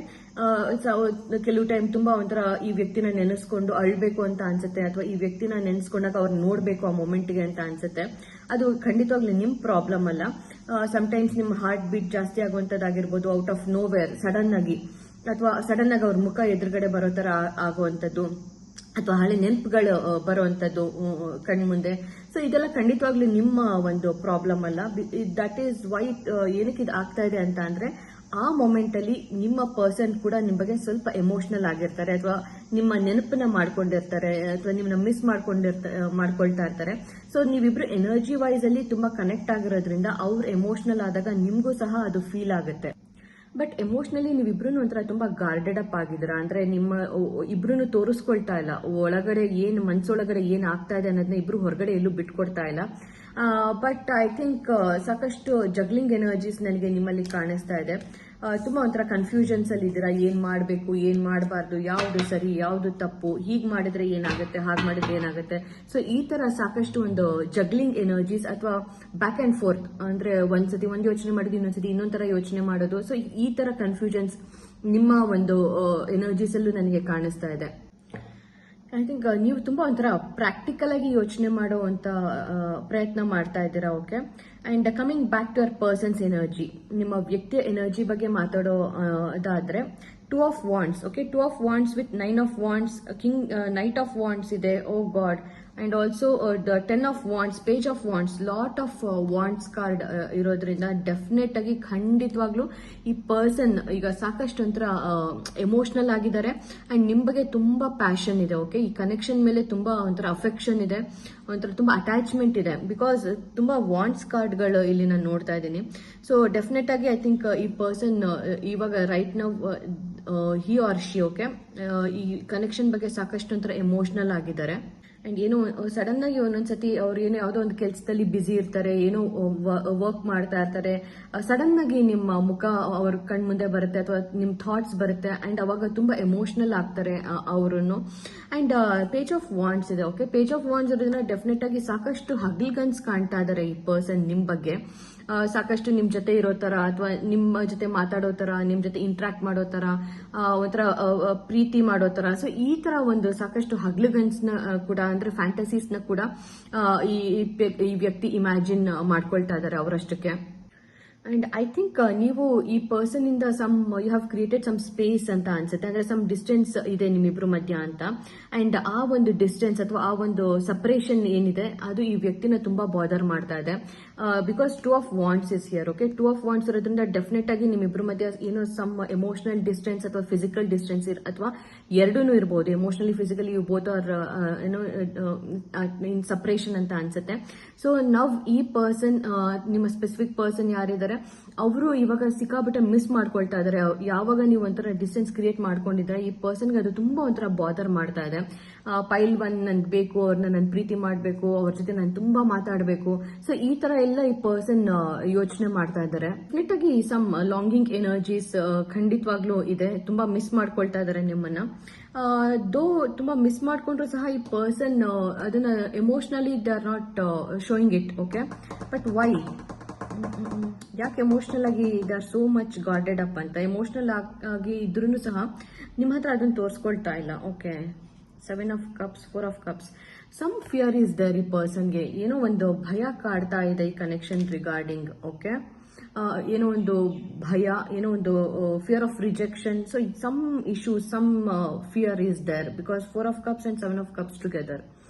Speaker 1: ಕೆಲವು ಟೈಮ್ ತುಂಬಾ ಒಂಥರ ಈ ವ್ಯಕ್ತಿನ ನೆನೆಸ್ಕೊಂಡು ಅಳ್ಬೇಕು ಅಂತ ಅನ್ಸುತ್ತೆ, ಅಥವಾ ಈ ವ್ಯಕ್ತಿನ ನೆನೆಸ್ಕೊಂಡಾಗ ಅವ್ರು ನೋಡ್ಬೇಕು ಆ ಮೊಮೆಂಟ್ಗೆ ಅಂತ ಅನ್ಸುತ್ತೆ. ಅದು ಖಂಡಿತವಾಗ್ಲೂ ನಿಮ್ ಪ್ರಾಬ್ಲಮ್ ಅಲ್ಲ. ಸಮಟೈಮ್ಸ್ ನಿಮ್ಮ ಹಾರ್ಟ್ ಬೀಟ್ ಜಾಸ್ತಿ ಆಗುವಂತದ್ದಾಗಿರ್ಬೋದು, ಔಟ್ ಆಫ್ ನೋವೇರ್ ಸಡನ್ ಆಗಿ, ಅಥವಾ ಸಡನ್ ಆಗಿ ಅವ್ರ ಮುಖ ಎದುರುಗಡೆ ಬರೋ ತರ ಆಗುವಂತದ್ದು, ಅಥವಾ ಹಳೆ ನೆನಪುಗಳು ಬರುವಂತದ್ದು ಕಣ್ಮುಂದೆ. ಸೊ ಇದೆಲ್ಲ ಖಂಡಿತವಾಗ್ಲೂ ನಿಮ್ಮ ಒಂದು ಪ್ರಾಬ್ಲಮ್ ಅಲ್ಲ. ದಟ್ ಈಸ್ ವೈ ಏನಕ್ಕೆ ಇದು ಆಗ್ತಾ ಇದೆ ಅಂತ ಅಂದ್ರೆ, ಆ ಮೊಮೆಂಟ್ ಅಲ್ಲಿ ನಿಮ್ಮ ಪರ್ಸನ್ ಕೂಡ ನಿಮ್ ಬಗ್ಗೆ ಸ್ವಲ್ಪ ಎಮೋಷನಲ್ ಆಗಿರ್ತಾರೆ, ಅಥವಾ ನಿಮ್ಮ ನೆನಪನ್ನ ಮಾಡ್ಕೊಂಡಿರ್ತಾರೆ, ಅಥವಾ ನಿಮ್ಮನ್ನ ಮಿಸ್ ಮಾಡ್ಕೊಳ್ತಾ ಇರ್ತಾರೆ. ಸೊ ನೀವಿಬ್ರು ಎನರ್ಜಿ ವೈಸ್ ಅಲ್ಲಿ ತುಂಬಾ ಕನೆಕ್ಟ್ ಆಗಿರೋದ್ರಿಂದ ಅವ್ರು ಎಮೋಷನಲ್ ಆದಾಗ ನಿಮ್ಗೂ ಸಹ ಅದು ಫೀಲ್ ಆಗುತ್ತೆ. ಬಟ್ ಎಮೋಷನಲಿ ನೀವಿಬ್ರು ಒಂಥರ ತುಂಬಾ ಗಾರ್ಡೆಡ್ ಅಪ್ ಆಗಿದ್ದೀರಾ. ಅಂದ್ರೆ ನಿಮ್ಮ ಇಬ್ರು ತೋರಿಸ್ಕೊಳ್ತಾ ಇಲ್ಲ, ಒಳಗಡೆ ಮನ್ಸೊಳಗಡೆ ಏನ್ ಆಗ್ತಾ ಇದೆ ಅನ್ನೋದನ್ನ ಇಬ್ರು ಹೊರಗಡೆ ಎಲ್ಲೂ ಬಿಟ್ಕೊಡ್ತಾ ಇಲ್ಲ. ಬಟ್ ಐ ಥಿಂಕ್ ಸಾಕಷ್ಟು ಜಗ್ಲಿಂಗ್ ಎನರ್ಜೀಸ್ ನನಗೆ ನಿಮ್ಮಲ್ಲಿ ಕಾಣಿಸ್ತಾ ಇದೆ. ತುಂಬಾ ಒಂಥರ ಕನ್ಫ್ಯೂಷನ್ಸ್ ಅಲ್ಲಿ ಇದ್ದೀರಾ, ಏನ್ ಮಾಡ್ಬೇಕು, ಏನ್ ಮಾಡಬಾರ್ದು, ಯಾವ್ದು ಸರಿ, ಯಾವ್ದು ತಪ್ಪು, ಹೀಗ್ ಮಾಡಿದ್ರೆ ಏನಾಗುತ್ತೆ, ಹಾಗ್ ಮಾಡಿದ್ರೆ ಏನಾಗುತ್ತೆ. ಸೊ ಈ ತರ ಸಾಕಷ್ಟು ಒಂದು ಜಗ್ಲಿಂಗ್ ಎನರ್ಜೀಸ್, ಅಥವಾ ಬ್ಯಾಕ್ ಅಂಡ್ ಫೋರ್ತ್, ಅಂದ್ರೆ ಒಂದ್ಸತಿ ಒಂದ್ ಯೋಚನೆ ಮಾಡಿದ್ರೆ ಇನ್ನೊಂದ್ಸತಿ ಇನ್ನೊಂದ್ ತರ ಯೋಚನೆ ಮಾಡೋದು. ಸೊ ಈ ತರ ಕನ್ಫ್ಯೂಷನ್ಸ್ ನಿಮ್ಮ ಒಂದು ಎನರ್ಜೀಸ್ ಅಲ್ಲೂ ನನಗೆ ಕಾಣಿಸ್ತಾ ಇದೆ. ಐ ಥಿಂಕ್ ನೀವು ತುಂಬಾ ಒಂಥರ ಪ್ರಾಕ್ಟಿಕಲ್ ಆಗಿ ಯೋಚನೆ ಮಾಡುವಂತ ಪ್ರಯತ್ನ ಮಾಡ್ತಾ ಇದ್ದೀರಾ. Okay, and coming back to our person's energy, ನಿಮ್ಮ ವ್ಯಕ್ತಿಯ ಎನರ್ಜಿ ಬಗ್ಗೆ ಮಾತಾಡೋದಾದ್ರೆ, 2 of Wands. Okay, 2 of Wands with 9 of Wands, Knight of Wands ಇದೆ. Oh god. And also 10 of Wands, Page of Wands, lot of wands card ಇರೋದ್ರಿಂದ definite ಆಗಿ ಖಂಡಿತವಾಗ್ಲೂ ಈ person ಈಗ ಸಾಕಷ್ಟು ಒಂಥರ ಎಮೋಷನಲ್ ಆಗಿದ್ದಾರೆ, ಅಂಡ್ ನಿಮ್ ಬಗ್ಗೆ ತುಂಬಾ ಪ್ಯಾಷನ್ ಇದೆ. ಓಕೆ, ಈ ಕನೆಕ್ಷನ್ ಮೇಲೆ ತುಂಬಾ ಒಂಥರ ಅಫೆಕ್ಷನ್ ಇದೆ, ಒಂಥರ ತುಂಬಾ ಅಟ್ಯಾಚ್ಮೆಂಟ್ ಇದೆ. ಬಿಕಾಸ್ ತುಂಬಾ ವಾಂಡ್ಸ್ ಕಾರ್ಡ್ಗಳು ಇಲ್ಲಿ ನಾನು ನೋಡ್ತಾ ಇದ್ದೀನಿ. ಸೊ ಡೆಫಿನೆಟ್ ಆಗಿ ಐ ಥಿಂಕ್ ಈ ಪರ್ಸನ್ ಇವಾಗ right now he or she, okay, ಈ ಕನೆಕ್ಷನ್ ಬಗ್ಗೆ ಸಾಕಷ್ಟು ಒಂಥರ ಎಮೋಷನಲ್ ಆಗಿದ್ದಾರೆ. ಅಂಡ್ ಏನೋ ಸಡನ್ ಆಗಿ ಒಂದೊಂದ್ಸತಿ ಅವ್ರು ಏನೋ ಯಾವುದೋ ಒಂದು ಕೆಲಸದಲ್ಲಿ ಬ್ಯುಸಿ ಇರ್ತಾರೆ, ಏನೋ ವರ್ಕ್ ಮಾಡ್ತಾ ಇರ್ತಾರೆ, ಸಡನ್ ಆಗಿ ನಿಮ್ಮ ಮುಖ ಅವ್ರ ಕಣ್ ಮುಂದೆ ಬರುತ್ತೆ, ಅಥವಾ ನಿಮ್ ಥಾಟ್ಸ್ ಬರುತ್ತೆ, ಅಂಡ್ ಅವಾಗ ತುಂಬಾ ಎಮೋಷನಲ್ ಆಗ್ತಾರೆ ಅವರನ್ನು. ಅಂಡ್ ಪೇಜ್ ಆಫ್ ವಾಂಡ್ಸ್ ಇದೆ. ಓಕೆ, ಪೇಜ್ ಆಫ್ ವಾಂಡ್ಸ್ ಇರೋದ್ರಿಂದ ಡೆಫಿನೆಟ್ ಆಗಿ ಸಾಕಷ್ಟು ಹಗಲ್ಗನ್ಸ್ ಕಾಣ್ತಾ ಇದಾರೆ ಈ ಪರ್ಸನ್ ನಿಮ್ ಬಗ್ಗೆ. ಸಾಕಷ್ಟು ನಿಮ್ ಜೊತೆ ಇರೋ ತರ, ಅಥವಾ ನಿಮ್ಮ ಜೊತೆ ಮಾತಾಡೋ ತರ, ನಿಮ್ ಜೊತೆ ಇಂಟ್ರಾಕ್ಟ್ ಮಾಡೋ ತರ, ಒಂಥರ ಪ್ರೀತಿ ಮಾಡೋ ತರ. ಸೊ ಈ ತರ ಒಂದು ಸಾಕಷ್ಟು ಹಗ್ಲುಗನ್ಸ್ ನ ಕೂಡ, ಅಂದ್ರೆ ಫ್ಯಾಂಟಸೀಸ್ ನ ಕೂಡ ಈ ವ್ಯಕ್ತಿ ಇಮ್ಯಾಜಿನ್ ಮಾಡ್ಕೊಳ್ತಾ ಇದಾರೆ ಅವರಷ್ಟಕ್ಕೆ. ಅಂಡ್ ಐ ಥಿಂಕ್ ನೀವು ಈ ಪರ್ಸನ್ ಇಂದ you have created some space ಅಂತ ಅನ್ಸುತ್ತೆ, ಅಂದ್ರೆ ಸಮ್ ಡಿಸ್ಟೆನ್ಸ್ ಇದೆ ನಿಮ್ಮಿಬ್ರು ಮಧ್ಯ ಅಂತ. ಅಂಡ್ ಆ ಒಂದು ಡಿಸ್ಟೆನ್ಸ್ ಅಥವಾ ಆ ಒಂದು ಸಪರೇಷನ್ ಏನಿದೆ ಅದು ಈ ವ್ಯಕ್ತಿನ ತುಂಬಾ ಬಾದರ್ ಮಾಡ್ತಾ ಇದೆ. Because 2 of Wands is here. Okay, 2 of Wands ಇರೋದ್ರಿಂದ ಡೆಫಿನೆಟ್ ಆಗಿ ನಿಮ್ಮಿಬ್ರು ಮಧ್ಯ ಏನೋ ಸಮ್ ಎಮೋಷನಲ್ ಡಿಸ್ಟೆನ್ಸ್ ಅಥವಾ ಫಿಸಿಕಲ್ ಡಿಸ್ಟೆನ್ಸ್, ಅಥವಾ ಎರಡೂ ಇರಬಹುದು. Emotionally, physically you both are ಏನೋ ಇನ್ ಸಪರೇಷನ್ ಅಂತ ಅನ್ಸುತ್ತೆ. ಸೊ ನಾವು ಈ ಪರ್ಸನ್, ನಿಮ್ಮ ಸ್ಪೆಸಿಫಿಕ್ ಪರ್ಸನ್ ಯಾರಿದ್ದಾರೆ ಅವರು ಇವಾಗ ಸಿಕ್ಕಾಬಿಟ್ಟೆ ಮಿಸ್ ಮಾಡ್ಕೊಳ್ತಾ ಇದಾರೆ. ಯಾವಾಗ ನೀವು ಒಂಥರ ಡಿಸ್ಟೆನ್ಸ್ ಕ್ರಿಯೇಟ್ ಮಾಡ್ಕೊಂಡಿದ್ರೆ ಈ ಪರ್ಸನ್ಗೆ ಅದು ತುಂಬಾ ಒಂಥರ ಬಾದರ್ ಮಾಡ್ತಾ ಇದೆ. ಪೈಲ್ 1 ನನ್ಗೆ ಬೇಕು, ಅವ್ರನ್ನ ನನ್ ಪ್ರೀತಿ ಮಾಡ್ಬೇಕು, ಅವ್ರ ಜೊತೆ ನಾನು ತುಂಬಾ ಮಾತಾಡ್ಬೇಕು. ಸೊ ಈ ತರ ಎಲ್ಲ ಈ ಪರ್ಸನ್ ಯೋಚನೆ ಮಾಡ್ತಾ ಇದ್ದಾರೆ. ನೆಟ್ಟಾಗಿ ಸಮ್ ಲಾಂಗಿಂಗ್ ಎನರ್ಜೀಸ್ ಖಂಡಿತವಾಗ್ಲೂ ಇದೆ. ತುಂಬಾ ಮಿಸ್ ಮಾಡ್ಕೊಳ್ತಾ ಇದಾರೆ ನಿಮ್ಮನ್ನ. ತುಂಬಾ ಮಿಸ್ ಮಾಡ್ಕೊಂಡ್ರು ಸಹ ಈ ಪರ್ಸನ್ ಅದನ್ನ emotionally they are not showing it. Okay, but why, ಯಾಕೆ ಎಮೋಷನಲ್ ಆಗಿ they are so much guarded up ಅಂತ? ಎಮೋಷನಲ್ ಆಗಿ ಇದ್ರೂ ಸಹ ನಿಮ್ಮ ಹತ್ರ ಅದನ್ನ ತೋರಿಸ್ಕೊಳ್ತಾ ಇಲ್ಲ. Okay, 7 of Cups, 4 of Cups, some fear is there. ಈ ಪರ್ಸನ್ಗೆ ಏನೋ ಒಂದು ಭಯ ಕಾಡ್ತಾ ಇದೆ ಈ ಕನೆಕ್ಷನ್ ರಿಗಾರ್ಡಿಂಗ್. ಓಕೆ, ಏನೋ ಒಂದು ಭಯ, ಏನೋ ಒಂದು fear of rejection. So some issues, some fear is there because 4 of Cups and 7 of Cups together.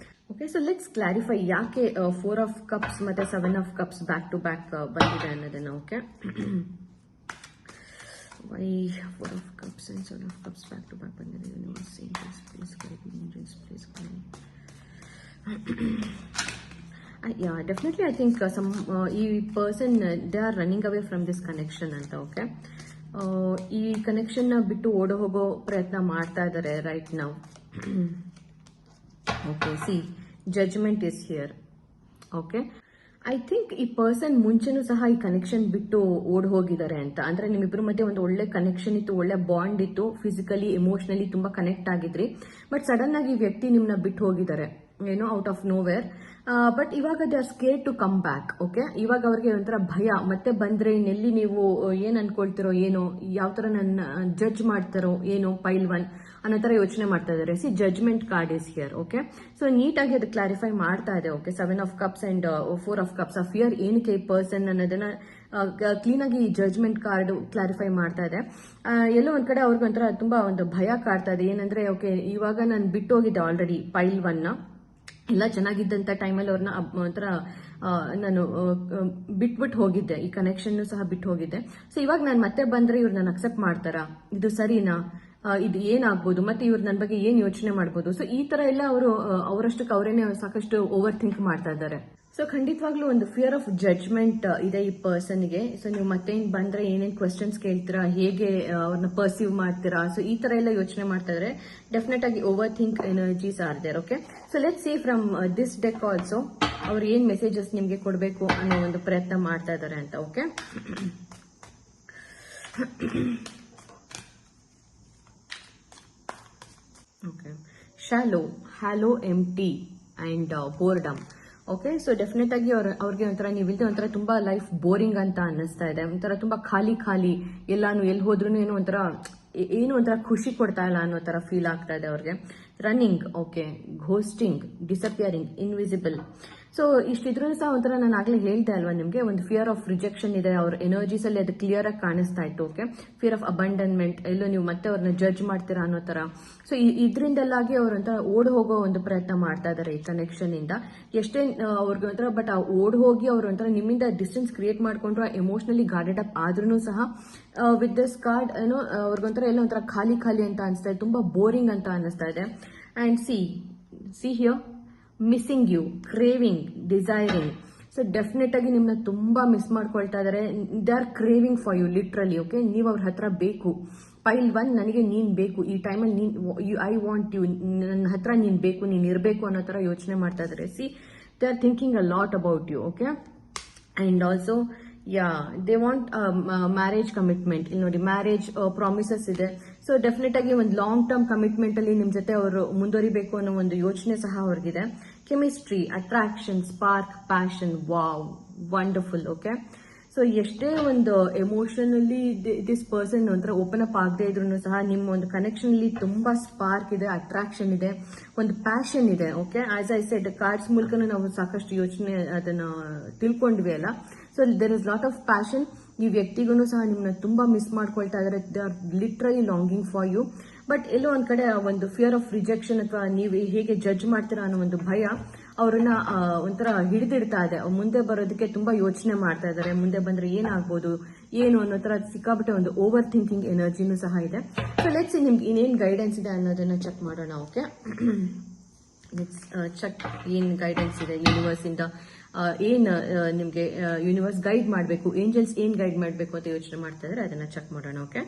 Speaker 1: Okay, so let's clarify ಯಾಕೆ 4 of Cups ಮತ್ತೆ 7 of Cups back to back ಬಂದಿದೆ ಅನ್ನೋದನ್ನ. Okay, why 4 of Cups and 7 of Cups back to back ಬಂದಿದೆ? Universe, angels please guide me, angels please guide. Yeah, definitely I think ಈ person they are running away from this connection ಅಂತ. Okay, ಈ connection ನ ಬಿಟ್ಟು ಓಡ ಹೋಗೋ ಪ್ರಯತ್ನ ಮಾಡ್ತಾ ಇದ್ದಾರೆ right now. Okay, see, judgment is here. Okay, I think ಈ ಪರ್ಸನ್ ಮುಂಚೆನೂ ಸಹ ಈ ಕನೆಕ್ಷನ್ ಬಿಟ್ಟು ಓಡ್ ಹೋಗಿದ್ದಾರೆ ಅಂತ. ಅಂದ್ರೆ ನಿಮ್ಮಿಬ್ಬರ ಮಧ್ಯೆ ಒಂದು ಒಳ್ಳೆ ಕನೆಕ್ಷನ್ ಇತ್ತು, ಒಳ್ಳೆ ಬಾಂಡ್ ಇತ್ತು, ಫಿಸಿಕಲಿ ಎಮೋಷನಲಿ ತುಂಬಾ ಕನೆಕ್ಟ್ ಆಗಿದ್ರಿ. ಬಟ್ ಸಡನ್ ಆಗಿ ಈ ವ್ಯಕ್ತಿ ನಿಮ್ನ ಬಿಟ್ಟು ಹೋಗಿದ್ದಾರೆ, ಏನೋ ಔಟ್ ಆಫ್ ನೋವೇರ್. ಬಟ್ ಇವಾಗ they are scare to come back. Okay, ಇವಾಗ ಅವ್ರಿಗೆ ಒಂಥರ ಭಯ, ಮತ್ತೆ ಬಂದ್ರೆ ಇನ್ನೆಲ್ಲಿ ನೀವು ಏನ್ ಅನ್ಕೊಳ್ತಿರೋ ಏನೋ, ಯಾವ ತರ ನನ್ನ ಜಡ್ಜ್ ಮಾಡ್ತಾರೋ ಏನೋ, ಪೈಲ್ 1 ಅನ್ನೋ ತರ ಯೋಚನೆ ಮಾಡ್ತಾ ಇದಾರೆ. See, judgment card is here. Okay, so ನೀಟಾಗಿ ಅದು ಕ್ಲಾರಿಫೈ ಮಾಡ್ತಾ ಇದೆ. Okay, 7 of cups and 4 of cups. ಆ ಫಿಯರ್ ಏನಕ್ಕೆ ಈ ಪರ್ಸನ್ ಅನ್ನೋದನ್ನ ಕ್ಲೀನ್ ಆಗಿ ಈ ಜಡ್ಜ್ಮೆಂಟ್ ಕಾರ್ಡ್ ಕ್ಲಾರಿಫೈ ಮಾಡ್ತಾ ಇದೆ. ಎಲ್ಲೋ ಒಂದ್ ಕಡೆ ಅವ್ರಿಗೆ ಒಂಥರ ತುಂಬಾ ಒಂದು ಭಯ ಕಾಡ್ತಾ ಇದೆ. ಏನಂದ್ರೆ, ಓಕೆ, ಇವಾಗ ನಾನು ಬಿಟ್ಟು ಹೋಗಿದ್ದೆ ಆಲ್ರೆಡಿ ಪೈಲ್ 1 ಎಲ್ಲ ಚೆನ್ನಾಗಿದ್ದಂತ ಟೈಮಲ್ಲಿ ಅವ್ರನ್ನ ಒಂಥರ ನಾನು ಬಿಟ್ಬಿಟ್ಟು ಹೋಗಿದ್ದೆ, ಈ ಕನೆಕ್ಷನ್ ಸಹ ಬಿಟ್ಟು ಹೋಗಿದ್ದೆ. ಸೊ ಇವಾಗ ನಾನು ಮತ್ತೆ ಬಂದ್ರೆ ಇವ್ರು ನಾನು ಅಕ್ಸೆಪ್ಟ್ ಮಾಡ್ತಾರಾ, ಇದು ಸರಿನಾ, ಇದು ಏನಾಗ್ಬೋದು, ಮತ್ತೆ ಇವ್ರು ನನ್ನ ಬಗ್ಗೆ ಏನ್ ಯೋಚನೆ ಮಾಡ್ಬೋದು. ಸೊ ಈ ತರ ಎಲ್ಲ ಅವರು ಅವರಷ್ಟಕ್ಕೆ ಅವರೇನೆ ಸಾಕಷ್ಟು ಓವರ್ ಥಿಂಕ್ ಮಾಡ್ತಾ ಇದ್ದಾರೆ. ಸೊ ಖಂಡಿತವಾಗ್ಲೂ ಒಂದು ಫಿಯರ್ ಆಫ್ ಜಡ್ಜ್ಮೆಂಟ್ ಇದೆ ಈ ಪರ್ಸನ್ಗೆ. ಸೊ ನೀವು ಮತ್ತೆ ಬಂದ್ರೆ ಏನೇನ್ ಕ್ವೆಶನ್ಸ್ ಕೇಳ್ತೀರಾ, ಹೇಗೆ ಅವ್ರನ್ನ ಪರ್ಸೀವ್ ಮಾಡ್ತೀರಾ, ಸೊ ಈ ತರ ಎಲ್ಲ ಯೋಚನೆ ಮಾಡ್ತಾ ಇದ್ರೆ ಡೆಫಿನೆಟ್ ಆಗಿ over think energies are there. Okay, so let's see from this deck also ಅವ್ರು ಏನ್ ಮೆಸೇಜಸ್ ನಿಮ್ಗೆ ಕೊಡಬೇಕು ಅನ್ನೋ ಒಂದು ಪ್ರಯತ್ನ ಮಾಡ್ತಾ ಇದ್ದಾರೆ ಅಂತ. Okay, okay, shallow, hollow, empty and boredom. Okay, so definite ಆಗಿ ಅವ್ರಿಗೆ ಒಂಥರ ನೀವಿಲ್ದೆ ಒಂಥರ ತುಂಬಾ ಲೈಫ್ ಬೋರಿಂಗ್ ಅಂತ ಅನ್ನಿಸ್ತಾ ಇದೆ. ಒಂಥರ ತುಂಬಾ ಖಾಲಿ ಖಾಲಿ, ಎಲ್ಲಾನು ಎಲ್ಲಿ ಹೋದ್ರೂ ಏನೋ ಒಂಥರ ಖುಷಿ ಕೊಡ್ತಾ ಇಲ್ಲ ಅನ್ನೋ ತರ ಫೀಲ್ ಆಗ್ತಾ ಇದೆ ಅವ್ರಿಗೆ. Running, okay, ghosting, disappearing, invisible. So ಇಷ್ಟಿದ್ರೂ ಸಹ ಒಂಥರ ನಾನು ಆಗ್ಲೇ ಹೇಳ್ದೆ ಅಲ್ವಾ ನಿಮ್ಗೆ, ಒಂದು ಫಿಯರ್ ಆಫ್ ರಿಜೆಕ್ಷನ್ ಇದೆ ಅವ್ರ ಎನರ್ಜೀಸ್ ಅಲ್ಲಿ, ಅದು ಕ್ಲಿಯರ್ ಆಗಿ ಕಾಣಿಸ್ತಾ ಇತ್ತು. ಓಕೆ, ಫಿಯರ್ ಆಫ್ ಅಬಂಡನ್ಮೆಂಟ್, ಎಲ್ಲೋ ನೀವು ಮತ್ತೆ ಅವ್ರನ್ನ ಜಡ್ಜ್ ಮಾಡ್ತೀರಾ ಅನ್ನೋ ತರ. ಸೊ ಇದರಿಂದೆಲ್ಲಾಗಿ ಅವ್ರಂತ ಓಡ್ ಹೋಗೋ ಒಂದು ಪ್ರಯತ್ನ ಮಾಡ್ತಾ ಇದಾರೆ ಈ ಕನೆಕ್ಷನ್ ಇಂದ. ಎಷ್ಟೇ ಅವ್ರಿಗೆ ಒಂಥರ, ಬಟ್ ಆ ಓಡ್ ಹೋಗಿ ಅವ್ರ ಒಂಥರ ನಿಮ್ಮಿಂದ ಡಿಸ್ಟೆನ್ಸ್ ಕ್ರಿಯೇಟ್ ಮಾಡ್ಕೊಂಡ್ರು, ಎಮೋಷನಲಿ ಗಾರ್ಡೆಡ್ ಅಪ್ ಆದ್ರೂ ಸಹ ವಿತ್ ದಿಸ್ ಕಾರ್ಡ್ ಏನೋ ಅವ್ರಿಗೊಂಥರ ಎಲ್ಲ ಒಂಥರ ಖಾಲಿ ಖಾಲಿ ಅಂತ ಅನಿಸ್ತಾ ಇದೆ, ತುಂಬಾ ಬೋರಿಂಗ್ ಅಂತ ಅನಿಸ್ತಾ ಇದೆ. And see here, missing you, craving, desiring. So definite ಆಗಿ ನಿಮ್ನ ತುಂಬಾ ಮಿಸ್ ಮಾಡ್ಕೊಳ್ತಾ ಇದಾರೆ. They are craving for you literally. Okay, ನೀವು ಅವ್ರ ಹತ್ರ ಬೇಕು. ಪೈಲ್ 1, ನನಗೆ ನೀನ್ ಬೇಕು, ಈ ಟೈಮಲ್ಲಿ ಐ ವಾಂಟ್ ಯು, ನನ್ನ ಹತ್ರ ನೀನ್ ಬೇಕು, ನೀನ್ ಇರಬೇಕು ಅನ್ನೋ ತರ ಯೋಚನೆ ಮಾಡ್ತಾ ಇದಾರೆ. See, they are thinking a lot about you. Okay, and also they want marriage commitment. ಇಲ್ಲಿ ನೋಡಿ, ಮ್ಯಾರೇಜ್ ಪ್ರಾಮಿಸಸ್ ಇದೆ. ಸೊ ಡೆಫಿನೆಟ್ ಆಗಿ ಒಂದು ಲಾಂಗ್ ಟರ್ಮ್ ಕಮಿಟ್ಮೆಂಟ್ ಅಲ್ಲಿ ನಿಮ್ ಜೊತೆ ಅವರು ಮುಂದುವರಿಬೇಕು ಅನ್ನೋ ಒಂದು ಯೋಚನೆ ಸಹ ಅವ್ರಿಗಿದೆ. Chemistry, attraction, spark, passion, wow, wonderful. Okay, so ಎಷ್ಟೇ ಒಂದು ಎಮೋಷನಲಿ ದಿಸ್ ಪರ್ಸನ್ ಒಂಥರ ಓಪನ್ ಅಪ್ ಆಗದೆ ಇದ್ರು ಸಹ ನಿಮ್ಮ ಒಂದು ಕನೆಕ್ಷನ್ ಅಲ್ಲಿ ತುಂಬಾ ಸ್ಪಾರ್ಕ್ ಇದೆ, ಅಟ್ರಾಕ್ಷನ್ ಇದೆ, ಒಂದು ಪ್ಯಾಷನ್ ಇದೆ. Okay, as I said, cards ಮೂಲಕ ನಾವು ಸಾಕಷ್ಟು ಯೋಚನೆ ಅದನ್ನ ತಿಳ್ಕೊಂಡ್ವಿ ಅಲ್ಲ. So there is lot of passion. ಈ ವ್ಯಕ್ತಿಗೂ ಸಹ ನಿಮ್ಮನ್ನ ತುಂಬಾ ಮಿಸ್ ಮಾಡ್ಕೊಳ್ತಾ ಇದಾರೆ. They are literally longing for you. But ಎಲ್ಲೋ ಒಂದ್ ಕಡೆ ಒಂದು ಫಿಯರ್ ಆಫ್ ರಿಜೆಕ್ಷನ್ ಅಥವಾ ನೀವು ಹೇಗೆ ಜಡ್ಜ್ ಮಾಡ್ತೀರಾ ಅನ್ನೋ ಒಂದು ಭಯ ಅವ್ರನ್ನ ಒಂಥರ ಹಿಡಿದಿಡ್ತಾ ಇದೆ. ಮುಂದೆ ಬರೋದಕ್ಕೆ ತುಂಬಾ ಯೋಚನೆ ಮಾಡ್ತಾ ಇದ್ದಾರೆ. ಮುಂದೆ ಬಂದ್ರೆ ಏನಾಗ್ಬೋದು ಏನು ಅನ್ನೋ ತರ ಸಿಕ್ಕಾಬಿಟ್ಟೆ ಒಂದು ಓವರ್ ಥಿಂಕಿಂಗ್ ಎನರ್ಜಿನೂ ಸಹ ಇದೆ. ಸೊ ಲೆಟ್ಸ್ ನಿಮ್ಗೆ ಇನ್ನೇನ್ ಗೈಡೆನ್ಸ್ ಇದೆ ಅನ್ನೋದನ್ನ ಚೆಕ್ ಮಾಡೋಣ. ಓಕೆ, ಲೆಟ್ಸ್ ಚೆಕ್ ಏನ್ ಗೈಡೆನ್ಸ್ ಇದೆ ಯೂನಿವರ್ಸ್ ಇಂದ. ಏನ್ ನಿಮ್ಗೆ ಯೂನಿವರ್ಸ್ ಗೈಡ್ ಮಾಡಬೇಕು, ಏಂಜಲ್ಸ್ ಏನ್ ಗೈಡ್ ಮಾಡಬೇಕು ಅಂತ ಯೋಚನೆ ಮಾಡ್ತಾ ಇದ್ರೆ ಅದನ್ನ ಚೆಕ್ ಮಾಡೋಣ. Okay,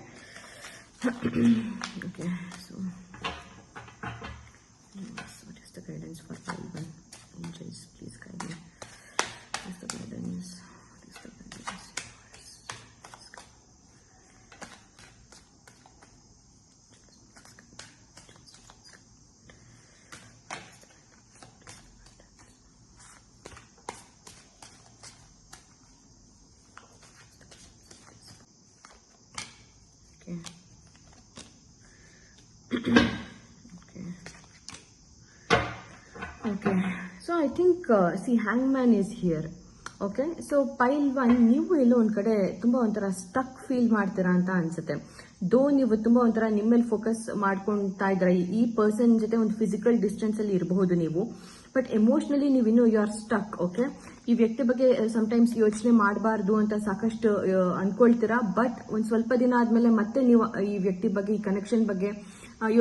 Speaker 1: okay, so what is the guidance for Pile 1? Angels, please guide me. What is the guidance? What is the guidance? Okay, so I think see, hangman is here. Okay, so ಪೈಲ್ 1 ನೀವು ಎಲ್ಲೋ ಒಂದ್ ಕಡೆ ತುಂಬಾ ಒಂಥರ stuck feel ಮಾಡ್ತೀರಾ ಅಂತ ಅನ್ಸುತ್ತೆ. ದೋ ನೀವು ತುಂಬಾ ಒಂಥರ ನಿಮ್ಮಲ್ಲಿ ಫೋಕಸ್ ಮಾಡ್ಕೊಂತಾ ಇದ್ರ, ಈ ಪರ್ಸನ್ ಜೊತೆ ಒಂದು ಫಿಸಿಕಲ್ ಡಿಸ್ಟೆನ್ಸ್ ಅಲ್ಲಿ ಇರಬಹುದು ನೀವು, ಬಟ್ ಎಮೋಷನಲಿ ನೀವು ಇನ್ನೂ ಯು ಆರ್ ಸ್ಟಕ್. ಓಕೆ, ಈ ವ್ಯಕ್ತಿ ಬಗ್ಗೆ ಸಮಟೈಮ್ಸ್ ಯೋಚನೆ ಮಾಡಬಾರ್ದು ಅಂತ ಸಾಕಷ್ಟು ಅನ್ಕೊಳ್ತೀರಾ. ಬಟ್ ಒಂದ್ ಸ್ವಲ್ಪ ದಿನ ಆದ್ಮೇಲೆ ಮತ್ತೆ ನೀವು ಈ ವ್ಯಕ್ತಿ ಬಗ್ಗೆ, ಈ ಕನೆಕ್ಷನ್ ಬಗ್ಗೆ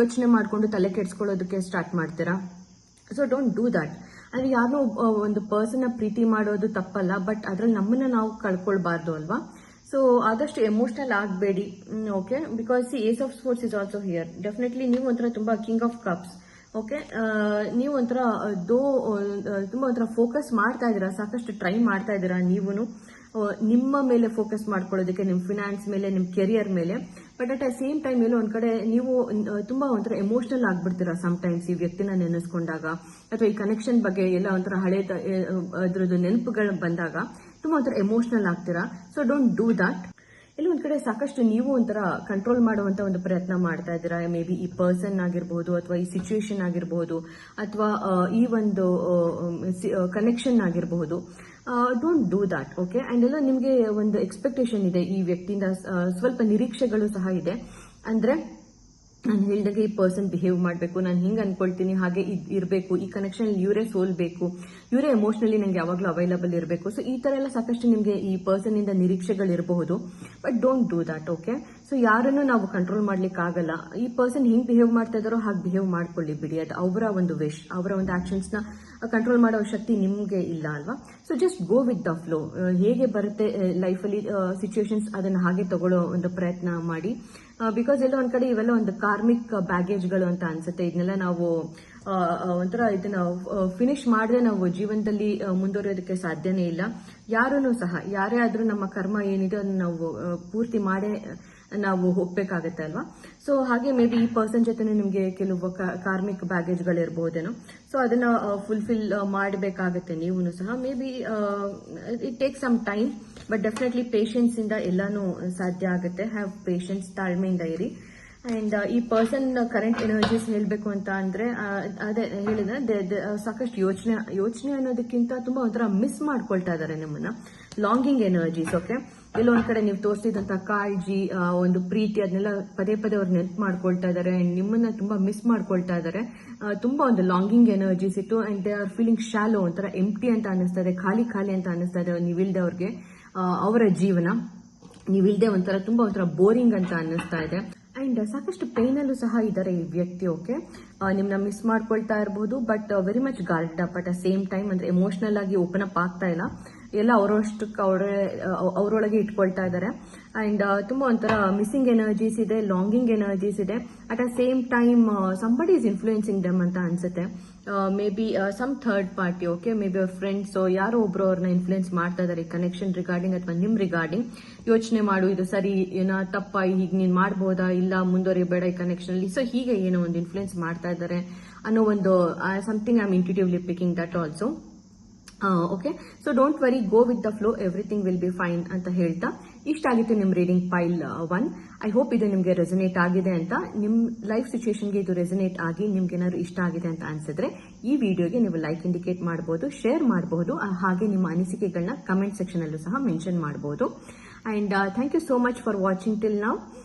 Speaker 1: ಯೋಚನೆ ಮಾಡ್ಕೊಂಡು ತಲೆ ಕೆಡ್ಸ್ಕೊಳ್ಳೋದಕ್ಕೆ ಸ್ಟಾರ್ಟ್ ಮಾಡ್ತೀರಾ. So don't do that. ಅಂದ್ರೆ ಯಾರೋ ಒಂದು ಪರ್ಸನ್ ಪ್ರೀತಿ ಮಾಡೋದು ತಪ್ಪಲ್ಲ, ಬಟ್ ಅದ್ರಲ್ಲಿ ನಮ್ಮನ್ನ ನಾವು ಕಳ್ಕೊಳ್ಬಾರ್ದು ಅಲ್ವಾ. ಸೊ ಆದಷ್ಟು ಎಮೋಷನಲ್ ಆಗಬೇಡಿ. Okay, because see ace of sports is also here. Definitely ನೀವು ಒಂಥರ ತುಂಬಾ ಕಿಂಗ್ ಆಫ್ ಕಪ್ಸ್. ಓಕೆ, ನೀವು ಒಂಥರ ತುಂಬ ಒಂಥರ ಫೋಕಸ್ ಮಾಡ್ತಾ ಇದ್ದೀರಾ, ಸಾಕಷ್ಟು ಟ್ರೈ ಮಾಡ್ತಾ ಇದ್ದೀರಾ ನೀವು ನಿಮ್ಮ ಮೇಲೆ ಫೋಕಸ್ ಮಾಡ್ಕೊಳ್ಳೋದಕ್ಕೆ, ನಿಮ್ಮ ಫಿನಾನ್ಸ್ ಮೇಲೆ, ನಿಮ್ಮ ಕೆರಿಯರ್ ಮೇಲೆ. But at the same time ಎಲ್ಲೋ ಒಂದ್ ಕಡೆ ನೀವು ತುಂಬಾ ಒಂಥರ ಎಮೋಷನಲ್ ಆಗ್ಬಿಡ್ತೀರಾ ಸಮಟೈಮ್ಸ್ ಈ ವ್ಯಕ್ತಿನ ನೆನೆಸ್ಕೊಂಡಾಗ, ಅಥವಾ ಈ ಕನೆಕ್ಷನ್ ಬಗ್ಗೆ ಎಲ್ಲ ಒಂಥರ ಹಳೆ ಅದ್ರದ್ದು ನೆನಪುಗಳು ಬಂದಾಗ ತುಂಬಾ ಒಂಥರ ಎಮೋಷನಲ್ ಆಗ್ತೀರಾ. So don't do that. ಇಲ್ಲಿ ಒಂದ್ ಕಡೆ ಸಾಕಷ್ಟು ನೀವು ಒಂಥರ ಕಂಟ್ರೋಲ್ ಮಾಡುವಂತ ಒಂದು ಪ್ರಯತ್ನ ಮಾಡ್ತಾ ಇದ್ದೀರಾ. ಮೇ ಬಿ ಈ ಪರ್ಸನ್ ಆಗಿರ್ಬೋದು, ಅಥವಾ ಈ ಸಿಚುವೇಶನ್ ಆಗಿರ್ಬೋದು, ಅಥವಾ ಈ ಒಂದು ಕನೆಕ್ಷನ್ ಆಗಿರಬಹುದು. Don't do that. Okay, and ಎಲ್ಲ ನಿಮಗೆ ಒಂದು ಎಕ್ಸ್ಪೆಕ್ಟೇಷನ್ ಇದೆ ಈ ವ್ಯಕ್ತಿಯಿಂದ, ಸ್ವಲ್ಪ ನಿರೀಕ್ಷೆಗಳು ಸಹ ಇದೆ. ಅಂದ್ರೆ ನಾನು ಹೇಳಿದಾಗೆ ಈ ಪರ್ಸನ್ ಬಿಹೇವ್ ಮಾಡಬೇಕು, ನಾನು ಹಿಂಗೆ ಅನ್ಕೊಳ್ತೀನಿ ಹಾಗೆ ಇರಬೇಕು, ಈ ಕನೆಕ್ಷನ್ ಇವರೇ ಸೋಲ್ಬೇಕು, ಇವರೇ ಎಮೋಷನಲಿ ನಂಗೆ ಯಾವಾಗಲೂ ಅವೈಲಬಲ್ ಇರಬೇಕು. ಸೊ ಈ ತರ ಎಲ್ಲ ಸಾಕಷ್ಟು ನಿಮಗೆ ಈ ಪರ್ಸನ್ ಇಂದ ನಿರೀಕ್ಷೆಗಳು ಇರಬಹುದು. But don't do that. Okay, so ಯಾರನ್ನು ನಾವು ಕಂಟ್ರೋಲ್ ಮಾಡ್ಲಿಕ್ಕೆ ಆಗಲ್ಲ. ಈ ಪರ್ಸನ್ ಹಿಂಗ್ ಬಿಹೇವ್ ಮಾಡ್ತಾ ಇದಾರೋ ಹಾಗೆ ಬಿಹೇವ್ ಮಾಡ್ಕೊಳ್ಳಿ ಬಿಡಿ. ಅದು ಅವರ ಒಂದು ವಿಶ್, ಅವರ ಒಂದು ಆಕ್ಷನ್ಸ್ ನ ಕಂಟ್ರೋಲ್ ಮಾಡೋ ಶಕ್ತಿ ನಿಮ್ಗೆ ಇಲ್ಲ ಅಲ್ವಾ. So just go with the flow. ಹೇಗೆ ಬರುತ್ತೆ ಲೈಫಲ್ಲಿ ಸಿಚುವೇಶನ್ಸ್, ಅದನ್ನ ಹಾಗೆ ತಗೊಳ್ಳೋ ಒಂದು ಪ್ರಯತ್ನ ಮಾಡಿ. ಬಿಕಾಸ್ ಎಲ್ಲ ಒಂದ್ ಕಡೆ ಇವೆಲ್ಲ ಒಂದು ಕಾರ್ಮಿಕ್ ಬ್ಯಾಗೇಜ್ಗಳು ಅಂತ ಅನ್ಸುತ್ತೆ. ಇದನ್ನೆಲ್ಲ ನಾವು ಒಂಥರ ಇದನ್ನ ಫಿನಿಶ್ ಮಾಡದೆ ನಾವು ಜೀವನದಲ್ಲಿ ಮುಂದುವರಿಯೋದಕ್ಕೆ ಸಾಧ್ಯನೇ ಇಲ್ಲ. ಯಾರೂ ಸಹ, ಯಾರೇ ಆದ್ರೂ ನಮ್ಮ ಕರ್ಮ ಏನಿದೆ ಅದನ್ನ ನಾವು ಪೂರ್ತಿ ಮಾಡೇ ನಾವು ಹೋಗ್ಬೇಕಾಗತ್ತೆ ಅಲ್ವಾ. ಸೊ ಹಾಗೆ ಮೇ ಬಿ ಈ ಪರ್ಸನ್ ಜೊತೆ ನಿಮ್ಗೆ ಕೆಲವು ಕಾರ್ಮಿಕ್ ಬ್ಯಾಗೇಜ್ಗಳಿರ್ಬಹುದೇನೋ. ಸೊ ಅದನ್ನ ಫುಲ್ಫಿಲ್ ಮಾಡಬೇಕಾಗತ್ತೆ ನೀವು ಸಹ. Maybe it take some time, but definitely patience ಇಂದ ಎಲ್ಲಾನು ಸಾಧ್ಯ ಆಗುತ್ತೆ. ಹ್ಯಾವ್ ಪೇಷನ್ಸ್, ತಾಳ್ಮೆಯಿಂದ ಇರಿ. ಅಂಡ್ ಈ ಪರ್ಸನ್ ಕರೆಂಟ್ ಎನರ್ಜೀಸ್ ಹೇಳ್ಬೇಕು ಅಂತ ಅಂದ್ರೆ ಅದೇ ಹೇಳಿದ್ರೆ ಸಾಕಷ್ಟು ಯೋಚನೆ ಅನ್ನೋದಕ್ಕಿಂತ ತುಂಬಾ ಒಂಥರ ಮಿಸ್ ಮಾಡ್ಕೊಳ್ತಾ ಇದಾರೆ ನಿಮ್ಮನ್ನ. Longing energies. ಓಕೆ, ಎಲ್ಲೋ ಒಂದ್ ಕಡೆ ನೀವು ತೋರಿಸಿದಂತ ಕಾಳಜಿ, ಒಂದು ಪ್ರೀತಿ, ಅದನ್ನೆಲ್ಲ ಪದೇ ಪದೇ ಅವ್ರು ನೆನ್ಪು ಮಾಡ್ಕೊಳ್ತಾ ಇದಾರೆ. ನಿಮ್ಮನ್ನ ತುಂಬಾ ಮಿಸ್ ಮಾಡ್ಕೊಳ್ತಾ ಇದಾರೆ. ತುಂಬಾ ಒಂದು ಲಾಂಗಿಂಗ್ ಎನರ್ಜೀಸ್ ಇತ್ತು. And they are feeling shallow, ಒಂಥರ ಎಂಪ್ಟಿ ಅಂತ ಅನಿಸ್ತಾ ಇದೆ, ಖಾಲಿ ಖಾಲಿ ಅಂತ ಅನಿಸ್ತಾ ಇದೆ ನೀವಿಲ್ದೆ ಅವ್ರಿಗೆ. ಅವರ ಜೀವನ ನೀವಿಲ್ದೆ ಒಂಥರ ತುಂಬಾ ಒಂಥರ ಬೋರಿಂಗ್ ಅಂತ ಅನ್ನಿಸ್ತಾ ಇದೆ. ಅಂಡ್ ಸಾಕಷ್ಟು ಪೇನ್ ಅಲ್ಲೂ ಸಹ ಇದ್ದಾರೆ ಈ ವ್ಯಕ್ತಿ. ಓಕೆ, ನಿಮ್ನ ಮಿಸ್ ಮಾಡ್ಕೊಳ್ತಾ ಇರಬಹುದು, but very much guard up at a same time. ಅಂದ್ರೆ ಎಮೋಷನಲ್ ಆಗಿ ಓಪನ್ ಅಪ್ ಆಗ್ತಾ ಇಲ್ಲ, ಎಲ್ಲ ಅವರಷ್ಟಕ್ಕೆ ಅವರೊಳಗೆ ಇಟ್ಕೊಳ್ತಾ ಇದ್ದಾರೆ. ಅಂಡ್ ತುಂಬಾ ಒಂಥರ ಮಿಸ್ಸಿಂಗ್ ಎನರ್ಜೀಸ್ ಇದೆ, ಲಾಂಗಿಂಗ್ ಎನರ್ಜೀಸ್ ಇದೆ. At a same time somebody is influencing them ಅಂತ ಅನ್ಸುತ್ತೆ. Maybe some third party. Okay, maybe ಅವ್ರ ಫ್ರೆಂಡ್ಸ್ ಯಾರೋ ಒಬ್ರು ಅವ್ರನ್ನ ಇನ್ಫ್ಲೂಯೆನ್ಸ್ ಮಾಡ್ತಾ ಇದ್ದಾರೆ ಕನೆಕ್ಷನ್ ರಿಗಾರ್ಡಿಂಗ್ ಅಥವಾ ನಿಮ್ ರಿಗಾರ್ಡಿಂಗ್. ಯೋಚನೆ ಮಾಡು, ಇದು ಸರಿ ಏನೋ ತಪ್ಪ, ಹೀಗೆ ನೀನ್ ಮಾಡ್ಬೋದಾ, ಇಲ್ಲ ಮುಂದುವರಿಬೇಡ ಈ ಕನೆಕ್ಷನ್ ಅಲ್ಲಿ. ಸೊ ಹೀಗೆ ಏನೋ ಒಂದು ಇನ್ಫ್ಲೂಯೆನ್ಸ್ ಮಾಡ್ತಾ ಇದ್ದಾರೆ ಅನ್ನೋ ಒಂದು something I am intuitively picking that also. Okay, so don't worry, go with the flow, everything will be fine ಅಂತ ಹೇಳ್ತಾ ಇಷ್ಟ ಆಗಿತ್ತು ನಿಮ್ ರೀಡಿಂಗ್ ಪೈಲ್ 1. ಐ ಹೋಪ್ ಇದು ನಿಮ್ಗೆ ರೆಸನೇಟ್ ಆಗಿದೆ ಅಂತ. ನಿಮ್ ಲೈಫ್ ಸಿಚುಯೇಷನ್ಗೆ ಇದು ರೆಸನೇಟ್ ಆಗಿ ನಿಮ್ಗೆ ಏನಾದ್ರು ಇಷ್ಟ ಆಗಿದೆ ಅಂತ ಅನ್ಸಿದ್ರೆ ಈ ವಿಡಿಯೋಗೆ ನೀವು ಲೈಕ್ ಇಂಡಿಕೇಟ್ ಮಾಡಬಹುದು, ಶೇರ್ ಮಾಡಬಹುದು, ಹಾಗೆ ನಿಮ್ಮ ಅನಿಸಿಕೆಗಳನ್ನ ಕಮೆಂಟ್ ಸೆಕ್ಷನ್ ಅಲ್ಲೂ ಸಹ ಮೆನ್ಷನ್ ಮಾಡಬಹುದು. And thank you so much for watching till now.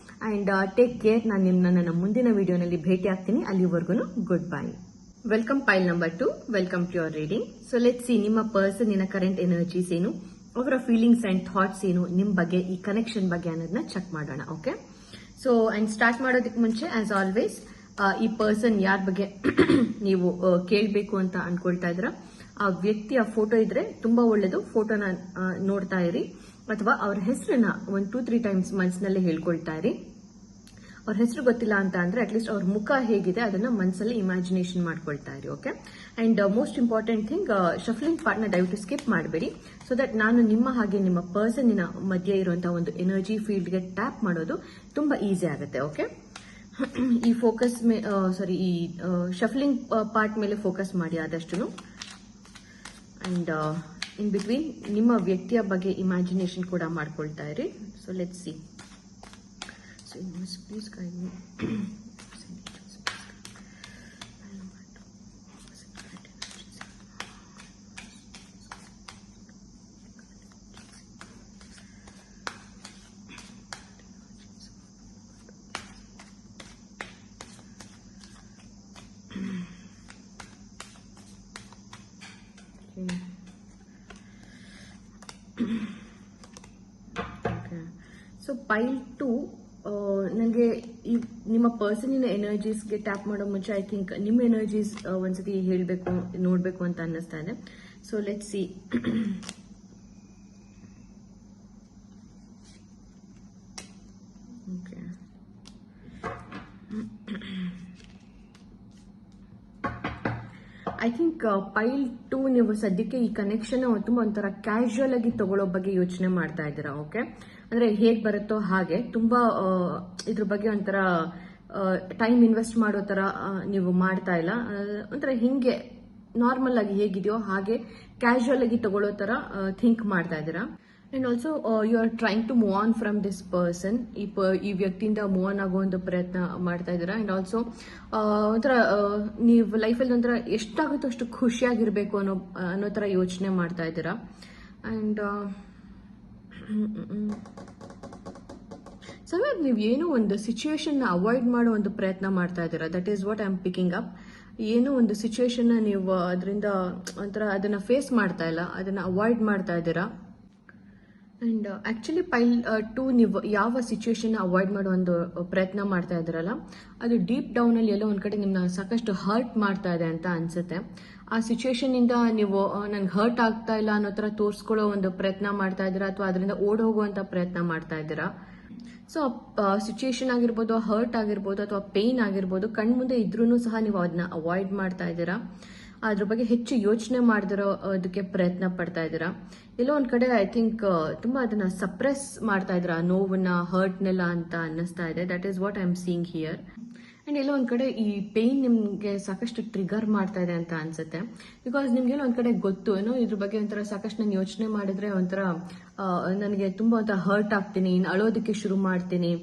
Speaker 1: And take care. ನಾನು ನಿಮ್ಮನ್ನ ನನ್ನ ಮುಂದಿನ ವಿಡಿಯೋನಲ್ಲಿ ಭೇಟಿ ಆಗ್ತೀನಿ. ಅಲ್ಲಿವರೆಗೂ goodbye. Welcome pile number 2. Welcome to your reading. So let's see ನಿಮ್ಮ ಪರ್ಸನ್ ಕರೆಂಟ್ ಎನರ್ಜೀಸ್ ಏನು, ಅವರ ಫೀಲಿಂಗ್ಸ್ ಅಂಡ್ ಥಾಟ್ಸ್ ಏನು ನಿಮ್ ಬಗ್ಗೆ, ಈ ಕನೆಕ್ಷನ್ ಬಗ್ಗೆ ಅನ್ನೋದನ್ನ ಚೆಕ್ ಮಾಡೋಣ. ಓಕೆ, ಸೊ ಅಂಡ್ ಸ್ಟಾರ್ಟ್ ಮಾಡೋದಕ್ಕೆ ಮುಂಚೆ ಆಸ್ ಆಲ್ವೇಸ್ ಈ ಪರ್ಸನ್ ಯಾರ ಬಗ್ಗೆ ನೀವು ಕೇಳಬೇಕು ಅಂತ ಅನ್ಕೊಳ್ತಾ ಇದ್ರ, ಆ ವ್ಯಕ್ತಿಯ ಫೋಟೋ ಇದ್ರೆ ತುಂಬಾ ಒಳ್ಳೇದು. ಫೋಟೋನ ನೋಡ್ತಾ ಇರಿ, ಅಥವಾ ಅವ್ರ ಹೆಸರನ್ನ 1-2-3 ಟೈಮ್ಸ್ ಮನಸ್ಸಿನಲ್ಲಿ ಹೇಳ್ಕೊಳ್ತಾ ಇರಿ. ಅವ್ರ ಹೆಸರು ಗೊತ್ತಿಲ್ಲ ಅಂತ ಅಂದ್ರೆ ಅಟ್ಲೀಸ್ಟ್ ಅವ್ರ ಮುಖ ಹೇಗಿದೆ ಅದನ್ನ ಮನಸ್ಸಲ್ಲಿ ಇಮ್ಯಾಜಿನೇಷನ್ ಮಾಡ್ಕೊಳ್ತಾ ಇರಿ. Okay, and most important thing, shuffling ಪಾರ್ಟ್ನ ದಯವಿಟ್ಟು ಸ್ಕಿಪ್ ಮಾಡಬೇಡಿ. ಸೊ ದಟ್ ನಾನು ನಿಮ್ಮ ಹಾಗೆ ನಿಮ್ಮ ಪರ್ಸನ್ನಿನ ಮಧ್ಯೆ ಇರುವಂತಹ ಒಂದು ಎನರ್ಜಿ ಫೀಲ್ಡ್ಗೆ ಟ್ಯಾಪ್ ಮಾಡೋದು ತುಂಬಾ ಈಸಿ ಆಗುತ್ತೆ. ಓಕೆ, ಈ ಫೋಕಸ್ ಈ ಶಫ್ಲಿಂಗ್ ಪಾರ್ಟ್ ಮೇಲೆ ಫೋಕಸ್ ಮಾಡಿ ಆದಷ್ಟು. ಅಂಡ್ ಇನ್ ಬಿಟ್ವೀನ್ ನಿಮ್ಮ ವ್ಯಕ್ತಿಯ ಬಗ್ಗೆ ಇಮ್ಯಾಜಿನೇಷನ್ ಕೂಡ ಮಾಡ್ಕೊಳ್ತಾ ಇರಿ. So let's C. So please guide me. Okay. So pile 2. ನನಗೆ ಈ ನಿಮ್ಮ ಪರ್ಸನಿನ ಎನರ್ಜೀಸ್ಗೆ ಟ್ಯಾಪ್ ಮಾಡೋ ಮುಂಚೆ ಐ ಥಿಂಕ್ ನಿಮ್ಮ ಎನರ್ಜೀಸ್ ಒಂದ್ಸತಿ ಹೇಳಬೇಕು, ನೋಡಬೇಕು ಅಂತ ಅನ್ನಿಸ್ತಾ ಇದೆ. So let's see. Okay, I think pile 2 ನೀವು ಸದ್ಯಕ್ಕೆ ಈ ಕನೆಕ್ಷನ್ ತುಂಬಾ ಒಂಥರ ಕ್ಯಾಶುಯಲ್ ಆಗಿ ತಗೊಳ್ಳೋ ಬಗ್ಗೆ ಯೋಚನೆ ಮಾಡ್ತಾ ಇದ್ದೀರಾ. ಓಕೆ, ಅಂದ್ರೆ ಹೇಗ್ ಬರುತ್ತೋ ಹಾಗೆ ತುಂಬಾ ಇದ್ರ ಬಗ್ಗೆ ಒಂಥರ ಟೈಮ್ ಇನ್ವೆಸ್ಟ್ ಮಾಡೋ ತರ ನೀವು ಮಾಡ್ತಾ ಇಲ್ಲ. ಒಂಥರ ಹಿಂಗೆ ನಾರ್ಮಲ್ ಆಗಿ ಹೇಗಿದೆಯೋ ಹಾಗೆ ಕ್ಯಾಶುಯಲ್ ಆಗಿ ತಗೊಳ್ಳೋ ತರ ಥಿಂಕ್ ಮಾಡ್ತಾ ಇದ್ದೀರಾ. And also you are trying to move on from this person. ಈ ವ್ಯಕ್ತಿಯಿಂದ ಮೂವ್ ಆನ್ ಆಗೋ ಒಂದು ಪ್ರಯತ್ನ ಮಾಡ್ತಾ ಇದ್ದೀರಾ. ಅಂಡ್ ಆಲ್ಸೋ ಒಂಥರ ನೀವು ಲೈಫಲ್ಲಿ ಒಂಥರ ಎಷ್ಟಾಗುತ್ತೋ ಅಷ್ಟು ಖುಷಿಯಾಗಿರ್ಬೇಕು ಅನ್ನೋ ತರ ಯೋಚನೆ ಮಾಡ್ತಾ ಇದ್ದೀರಾ. ಅಂಡ್ ಸಮೇತ ನೀವು ಏನೋ ಒಂದು ಸಿಚುವೇಶನ್ ಅವಾಯ್ಡ್ ಮಾಡೋ ಒಂದು ಪ್ರಯತ್ನ ಮಾಡ್ತಾ ಇದ್ದೀರಾ. That is what I am picking up. ಏನೋ ಒಂದು ಸಿಚುವೇಶನ್ ನೀವು ಅದರಿಂದ ಒಂಥರ ಅದನ್ನ ಫೇಸ್ ಮಾಡ್ತಾ ಇಲ್ಲ, ಅದನ್ನ ಅವಾಯ್ಡ್ ಮಾಡ್ತಾ ಇದ್ದೀರಾ. ಅಂಡ್ ಆಕ್ಚುಲಿ ಪೈಲ್ 2 ನೀವು ಯಾವ ಸಿಚುವೇಶನ್ ಅವಾಯ್ಡ್ ಮಾಡೋ ಒಂದು ಪ್ರಯತ್ನ ಮಾಡ್ತಾ ಇದ್ದೀರಲ್ಲ, ಅದು ಡೀಪ್ ಡೌನ್ ಅಲ್ಲಿ ಎಲ್ಲೋ ಒಂದ್ ಕಡೆ ನಿಮ್ನ ಸಾಕಷ್ಟು ಹರ್ಟ್ ಮಾಡ್ತಾ ಇದೆ ಅಂತ ಅನ್ಸುತ್ತೆ. ಆ ಸಿಚುವೇಶನ್ ಇಂದ ನೀವು ನನ್ಗೆ ಹರ್ಟ್ ಆಗ್ತಾ ಇಲ್ಲ ಅನ್ನೋ ತರ ತೋರಿಸ್ಕೊಳ್ಳೋ ಒಂದು ಪ್ರಯತ್ನ ಮಾಡ್ತಾ ಇದ್ದೀರಾ, ಅಥವಾ ಅದರಿಂದ ಓಡ್ ಹೋಗುವಂತ ಪ್ರಯತ್ನ ಮಾಡ್ತಾ ಇದ್ದೀರಾ. ಸೊ ಸಿಚುಯೇಷನ್ ಆಗಿರ್ಬೋದು, ಹರ್ಟ್ ಆಗಿರ್ಬೋದು, ಅಥವಾ ಪೇನ್ ಆಗಿರ್ಬೋದು, ಕಣ್ಮುಂದೆ ಇದ್ರೂ ಸಹ ನೀವು ಅದನ್ನ ಅವಾಯ್ಡ್ ಮಾಡ್ತಾ ಇದ್ದೀರಾ. ಅದ್ರ ಬಗ್ಗೆ ಹೆಚ್ಚು ಯೋಚನೆ ಮಾಡಿದಿರೋ ಅದಕ್ಕೆ ಪ್ರಯತ್ನ ಪಡ್ತಾ ಇದ್ದೀರಾ. ಎಲ್ಲೋ ಒಂದ್ ಕಡೆ ಐ ಥಿಂಕ್ ತುಂಬಾ ಅದನ್ನ ಸಪ್ರೆಸ್ ಮಾಡ್ತಾ ಇದ್ದೀರಾ, ನೋವನ್ನ, ಹರ್ಟ್ನೆಲ್ಲ ಅಂತ ಅನ್ನಿಸ್ತಾ ಇದೆ. That is what I am seeing here. And ಎಲ್ಲೋ ಒಂದ್ ಕಡೆ ಈ ಪೇನ್ ನಿಮ್ಗೆ ಸಾಕಷ್ಟು ಟ್ರಿಗರ್ ಮಾಡ್ತಾ ಇದೆ ಅಂತ ಅನ್ಸುತ್ತೆ. ಬಿಕಾಸ್ ನಿಮ್ಗೆಲ್ಲೋ ಒಂದ್ ಕಡೆ ಗೊತ್ತು ಏನೋ ಇದ್ರ ಬಗ್ಗೆ ಒಂಥರ ಸಾಕಷ್ಟು ನಾನು ಯೋಚನೆ ಮಾಡಿದ್ರೆ ಒಂಥರ ನನಗೆ ತುಂಬಾ ಒಂಥರ ಹರ್ಟ್ ಆಗ್ತೀನಿ, ಅಳೋದಕ್ಕೆ ಶುರು ಮಾಡ್ತೀನಿ,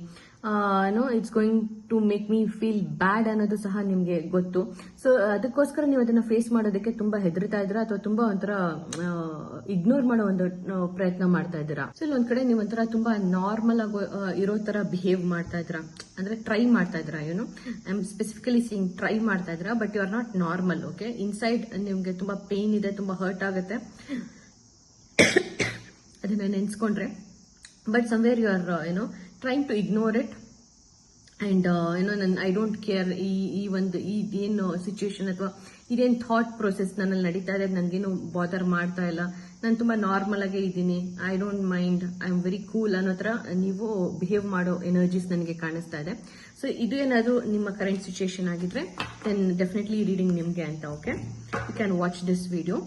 Speaker 1: it's going to make me feel bad ಅನ್ನೋದು ಸಹ ನಿಮ್ಗೆ ಗೊತ್ತು. ಸೊ ಅದಕ್ಕೋಸ್ಕರ ನೀವು ಅದನ್ನ ಫೇಸ್ ಮಾಡೋದಕ್ಕೆ ತುಂಬಾ ಹೆದರ್ತಾ ಇದ್ದೀರಾ, ಅಥವಾ ತುಂಬಾ ಒಂಥರ ಇಗ್ನೋರ್ ಮಾಡೋ ಒಂದು ಪ್ರಯತ್ನ ಮಾಡ್ತಾ ಇದ್ದೀರಾ. ಸೊ ಇಲ್ಲಿ ಒಂದ್ ಕಡೆ ನೀವು ಒಂಥರ ತುಂಬಾ ನಾರ್ಮಲ್ ಆಗಿ ಇರೋ ತರ ಬಿಹೇವ್ ಮಾಡ್ತಾ ಇದ್ದೀರಾ, ಅಂದ್ರೆ ಟ್ರೈ ಮಾಡ್ತಾ ಇದ್ದೀರಾ. I am specifically seeing try ಮಾಡ್ತಾ ಇದ್ದೀರಾ, but you are not normal. Okay, inside ನಿಮ್ಗೆ ತುಂಬಾ ಪೇನ್ ಇದೆ, ತುಂಬಾ ಹರ್ಟ್ ಆಗುತ್ತೆ ಅದನ್ನ ನೆನ್ಸ್ಕೊಂಡ್ರೆ. But somewhere you are trying to ignore it. And I don't care, ಇದೇನು ಸಿಚುವೇಶನ್ ಅಥವಾ ಇದೇನು ಥಾಟ್ ಪ್ರೊಸೆಸ್ ನನ್ನಲ್ಲಿ ನಡೀತಾ ಇದೆ, ನನ್ಗೇನು ಬಾದರ್ ಮಾಡ್ತಾ ಇಲ್ಲ, ನಾನು ತುಂಬಾ ನಾರ್ಮಲ್ ಆಗೇ ಇದ್ದೀನಿ, I don't mind, I am very cool ಅನ್ನೋ ತರ ನೀವು ಬಿಹೇವ್ ಮಾಡೋ ಎನರ್ಜೀಸ್ ನನಗೆ ಕಾಣಿಸ್ತಾ ಇದೆ. ಸೊ ಇದು ಏನಾದ್ರು ನಿಮ್ಮ ಕರೆಂಟ್ ಸಿಚುವೇಶನ್ ಆಗಿದ್ರೆ ದೆನ್ ಡೆಫಿನೆಟ್ಲಿ ರೀಡಿಂಗ್ ನಿಮ್ಗೆ ಅಂತ. Okay, you can watch this video.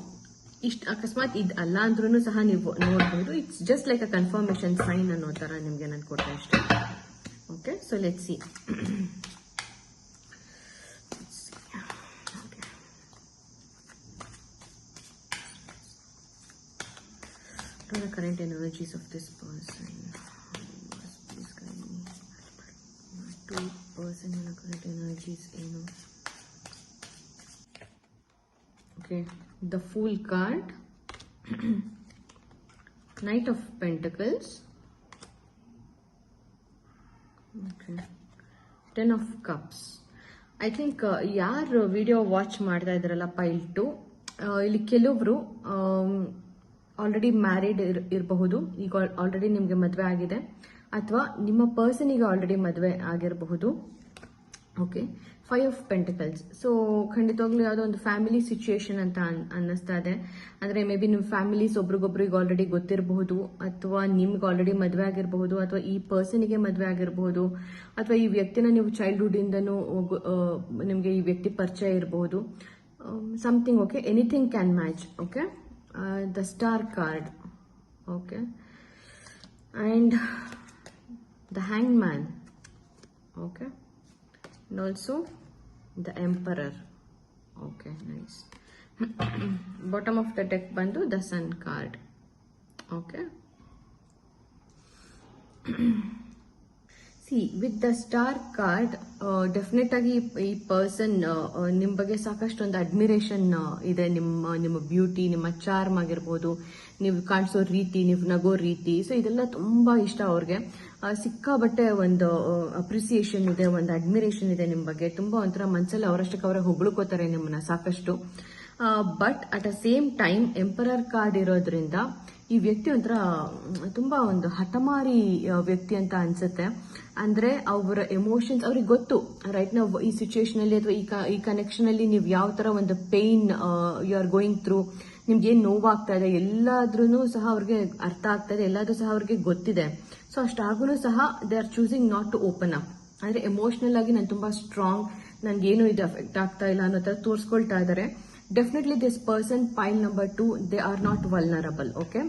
Speaker 1: ಇಷ್ಟ ಅಕಸ್ಮಾತ್ ಇದು ಅಲ್ಲ ಅಂದ್ರೂ ಸಹ ನೀವು ನೋಡಬಹುದು. It's just like a confirmation sign ಅನ್ನೋ ತರ ನಿಮ್ಗೆ ನಾನು ಕೊಟ್ಟೆ ಅಷ್ಟೇ. Okay, so let's see. The current energies of this person. Please guide me. Two person in the current energies. Okay, the Fool card, Knight of Pentacles, okay, Ten of Cups. I think ಯಾರು video watch ಮಾಡ್ತಾ ಇದ್ರಲ್ಲ ಪೈಲ್ 2, ಇಲ್ಲಿ ಕೆಲವೊಬ್ರು already married ಇರಬಹುದು, ಈಗ already ನಿಮ್ಗೆ ಮದುವೆ ಆಗಿದೆ, ಅಥವಾ ನಿಮ್ಮ ಪರ್ಸನಿಗೆ ಆಲ್ರೆಡಿ ಮದುವೆ ಆಗಿರಬಹುದು. Okay, 5 of pentacles. ಸೊ ಖಂಡಿತವಾಗ್ಲೂ ಯಾವುದೋ ಒಂದು ಫ್ಯಾಮಿಲಿ ಸಿಚುಯೇಷನ್ ಅಂತ ಅನ್ನಿಸ್ತಾ ಇದೆ. ಅಂದ್ರೆ ಮೇ ಬಿ ನಿಮ್ಮ ಫ್ಯಾಮಿಲೀಸ್ ಒಬ್ರಿಗೊಬ್ರಿಗೆ ಆಲ್ರೆಡಿ ಗೊತ್ತಿರಬಹುದು, ಅಥವಾ ನಿಮ್ಗೆ ಆಲ್ರೆಡಿ ಮದುವೆ ಆಗಿರಬಹುದು, ಅಥವಾ ಈ ಪರ್ಸನಿಗೆ ಮದುವೆ ಆಗಿರಬಹುದು, ಅಥವಾ ಈ ವ್ಯಕ್ತಿನ ನೀವು ಚೈಲ್ಡ್ಹುಡ್ ಇಂದನೂ ನಿಮ್ಗೆ ಈ ವ್ಯಕ್ತಿ ಪರಿಚಯ ಇರಬಹುದು. Something. Okay, anything can match. Okay, the Star card. Okay, and the Hangman. Okay, and also the Emperor. Okay, nice. Bottom of the deck bandu the Sun card. Okay. See, with the Star card, definite ಆಗಿ ಈ person ನಿಮ್ಮ ಬಗ್ಗೆ ಸಾಕಷ್ಟು ಒಂದು admiration ಇದೆ. ನಿಮ್ಮ beauty, ನಿಮ್ಮ charm ಆಗಿರ್ಬೋದು, ನೀವು ಕಾಣಿಸೋ ರೀತಿ, ನೀವು ನಗೋ ರೀತಿ, ಸೊ ಇದೆಲ್ಲ ತುಂಬಾ ಇಷ್ಟ ಅವ್ರಿಗೆ. ಸಿಕ್ಕಾಬಟ್ಟೆ ಒಂದು ಅಪ್ರಿಸಿಯೇಷನ್ ಇದೆ, ಒಂದು ಅಡ್ಮಿರೇಷನ್ ಇದೆ ನಿಮ್ಮ ಬಗ್ಗೆ. ತುಂಬಾ ಒಂಥರ ಮನಸ್ಸಲ್ಲಿ ಅವರಷ್ಟಕ್ಕೆ ಅವರೇ ಹೊಗಳ್ಕೋತಾರೆ ನಿಮ್ಮನ್ನ ಸಾಕಷ್ಟು. But at a same time emperor card ಇರೋದ್ರಿಂದ ಈ ವ್ಯಕ್ತಿ ಒಂಥರ ತುಂಬಾ ಒಂದು ಹಠಮಾರಿ ವ್ಯಕ್ತಿ ಅಂತ ಅನ್ಸುತ್ತೆ. ಅಂದ್ರೆ ಅವರ ಎಮೋಷನ್ಸ್ ಅವ್ರಿಗೆ ಗೊತ್ತು, ರೈಟ್ ನಾವು ಈ ಸಿಚುಯೇಷನ್ ಅಲ್ಲಿ ಅಥವಾ ಈ ಕನೆಕ್ಷನ್ ಅಲ್ಲಿ ನೀವು ಯಾವ ತರ ಒಂದು pain you are going through, ನಿಮ್ಗೆ ಏನ್ ನೋವಾಗ್ತಾ ಇದೆ ಎಲ್ಲಾದ್ರೂ ಸಹ ಅವ್ರಿಗೆ ಅರ್ಥ ಆಗ್ತಾ ಇದೆ, ಎಲ್ಲಾದ್ರೂ ಸಹ ಅವ್ರಿಗೆ ಗೊತ್ತಿದೆ. ಸೊ ಅಷ್ಟಾಗೂ ಸಹ they are choosing not to open up. ಅಂದ್ರೆ ಎಮೋಷನಲ್ ಆಗಿ ನಾನು ತುಂಬಾ ಸ್ಟ್ರಾಂಗ್, ನನ್ಗೇನು ಇದು ಅಫೆಕ್ಟ್ ಆಗ್ತಾ ಇಲ್ಲ ಅನ್ನೋ ತರ ತೋರಿಸ್ಕೊಳ್ತಾ ಇದ್ದಾರೆ. Definitely this person ಪೈಲ್ number 2 they are not vulnerable. Okay,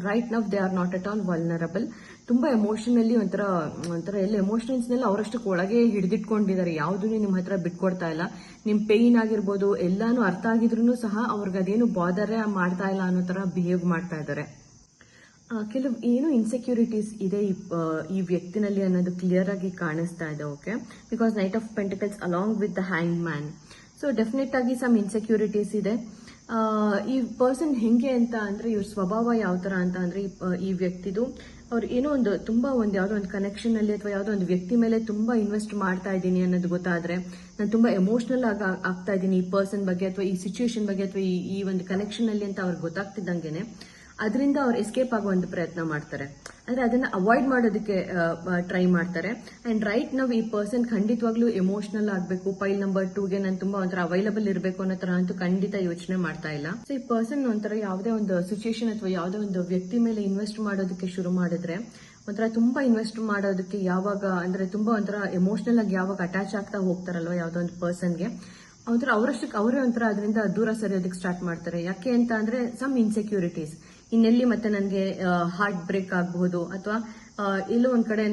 Speaker 1: right now they are not at all vulnerable. ತುಂಬಾ ಎಮೋಷನಲಿ ಒಂಥರ ಎಲ್ಲ ಎಮೋಷನಲ್ಸ್ನೆಲ್ಲ ಅವರಷ್ಟಕ್ಕೆ ಒಳಗೆ ಹಿಡಿದಿಟ್ಕೊಂಡಿದ್ದಾರೆ. ಯಾವುದೂ ನಿಮ್ಮ ಹತ್ರ ಬಿಟ್ಕೊಡ್ತಾ ಇಲ್ಲ. ನಿಮ್ ಪೇಯ್ನ್ ಆಗಿರ್ಬೋದು ಎಲ್ಲಾನು ಅರ್ಥ ಆಗಿದ್ರು ಸಹ ಅವ್ರಿಗೆ ಅದೇನು ಬಾದರೇ ಮಾಡ್ತಾ ಇಲ್ಲ ಅನ್ನೋ ತರ ಬಿಹೇವ್ ಮಾಡ್ತಾ ಇದ್ದಾರೆ. ಕೆಲವು ಏನು ಇನ್ಸೆಕ್ಯೂರಿಟೀಸ್ ಇದೆ ಈ ವ್ಯಕ್ತಿನಲ್ಲಿ ಅನ್ನೋದು ಕ್ಲಿಯರ್ ಆಗಿ ಕಾಣಿಸ್ತಾ ಇದೆ. Okay, because knight of pentacles along with the hang man. So definite ಆಗಿ ಸಮ್ ಇನ್ಸೆಕ್ಯೂರಿಟೀಸ್ ಇದೆ. ಈ ಪರ್ಸನ್ ಹೆಂಗೆ ಅಂತ ಅಂದ್ರೆ ಇವ್ರ ಸ್ವಭಾವ ಯಾವ ತರ ಅಂತ ಅಂದ್ರೆ ಈ ವ್ಯಕ್ತಿದು ಅವ್ರು ಏನೋ ಯಾವುದೋ ಒಂದು ಕನೆಕ್ಷನ್ ಅಲ್ಲಿ ಅಥವಾ ಯಾವುದೋ ಒಂದು ವ್ಯಕ್ತಿ ಮೇಲೆ ತುಂಬಾ ಇನ್ವೆಸ್ಟ್ ಮಾಡ್ತಾ ಇದ್ದೀನಿ ಅನ್ನೋದು ಗೊತ್ತಾದ್ರೆ, ನಾನು ತುಂಬಾ ಎಮೋಷನಲ್ ಆಗ್ತಾ ಇದ್ದೀನಿ ಈ ಪರ್ಸನ್ ಬಗ್ಗೆ ಅಥವಾ ಈ ಸಿಚುಯೇಷನ್ ಬಗ್ಗೆ ಅಥವಾ ಈ ಒಂದು ಕನೆಕ್ಷನ್ ಅಲ್ಲಿ ಅಂತ ಅವ್ರಿಗೆ ಗೊತ್ತಾಗ್ತಿದ್ದಂಗೆನೆ ಅದರಿಂದ ಅವ್ರು ಎಸ್ಕೇಪ್ ಆಗೋ ಒಂದು ಪ್ರಯತ್ನ ಮಾಡ್ತಾರೆ. ಅಂದ್ರೆ ಅದನ್ನ ಅವಾಯ್ಡ್ ಮಾಡೋದಕ್ಕೆ ಟ್ರೈ ಮಾಡ್ತಾರೆ. ಅಂಡ್ ರೈಟ್ ನಾವು ಈ ಪರ್ಸನ್ ಖಂಡಿತವಾಗ್ಲೂ ಎಮೋಷನಲ್ ಆಗಬೇಕು, ಪೈಲ್ ನಂಬರ್ 2ಗೆ ನಾನು ತುಂಬಾ ಒಂಥರ ಅವೈಲಬಲ್ ಇರಬೇಕು ಅನ್ನೋ ತರ ಅಂತೂ ಖಂಡಿತ ಯೋಚನೆ ಮಾಡ್ತಾ ಇಲ್ಲ. ಸೊ ಈ ಪರ್ಸನ್ ಒಂಥರ ಯಾವುದೇ ಒಂದು ಸಿಚುಯೇಷನ್ ಅಥವಾ ಯಾವುದೇ ಒಂದು ವ್ಯಕ್ತಿ ಮೇಲೆ ಇನ್ವೆಸ್ಟ್ ಮಾಡೋದಕ್ಕೆ ಶುರು ಮಾಡಿದ್ರೆ ಒಂಥರ ತುಂಬಾ ಇನ್ವೆಸ್ಟ್ ಮಾಡೋದಕ್ಕೆ ಯಾವಾಗ ಅಂದ್ರೆ ತುಂಬಾ ಒಂಥರ ಎಮೋಷನಲ್ ಆಗಿ ಯಾವಾಗ ಅಟ್ಯಾಚ್ ಆಗ್ತಾ ಹೋಗ್ತಾರಲ್ವ ಯಾವುದೋ ಒಂದು ಪರ್ಸನ್ಗೆ, ಒಂಥರ ಅವರಷ್ಟಕ್ಕೆ ಅವರೇ ಒಂಥರ ಅದರಿಂದ ದೂರ ಸರಿಯೋದಕ್ಕೆ ಸ್ಟಾರ್ಟ್ ಮಾಡ್ತಾರೆ. ಯಾಕೆ ಅಂತ ಅಂದ್ರೆ ಸಮ್ ಇನ್ಸೆಕ್ಯೂರಿಟೀಸ್, ಇನ್ನೆಲ್ಲಿ ಮತ್ತೆ ನನಗೆ ಹಾರ್ಟ್ ಬ್ರೇಕ್ ಆಗಬಹುದು ಅಥವಾ ಎಲ್ಲೋ ಒಂದ್ ಕಡೆ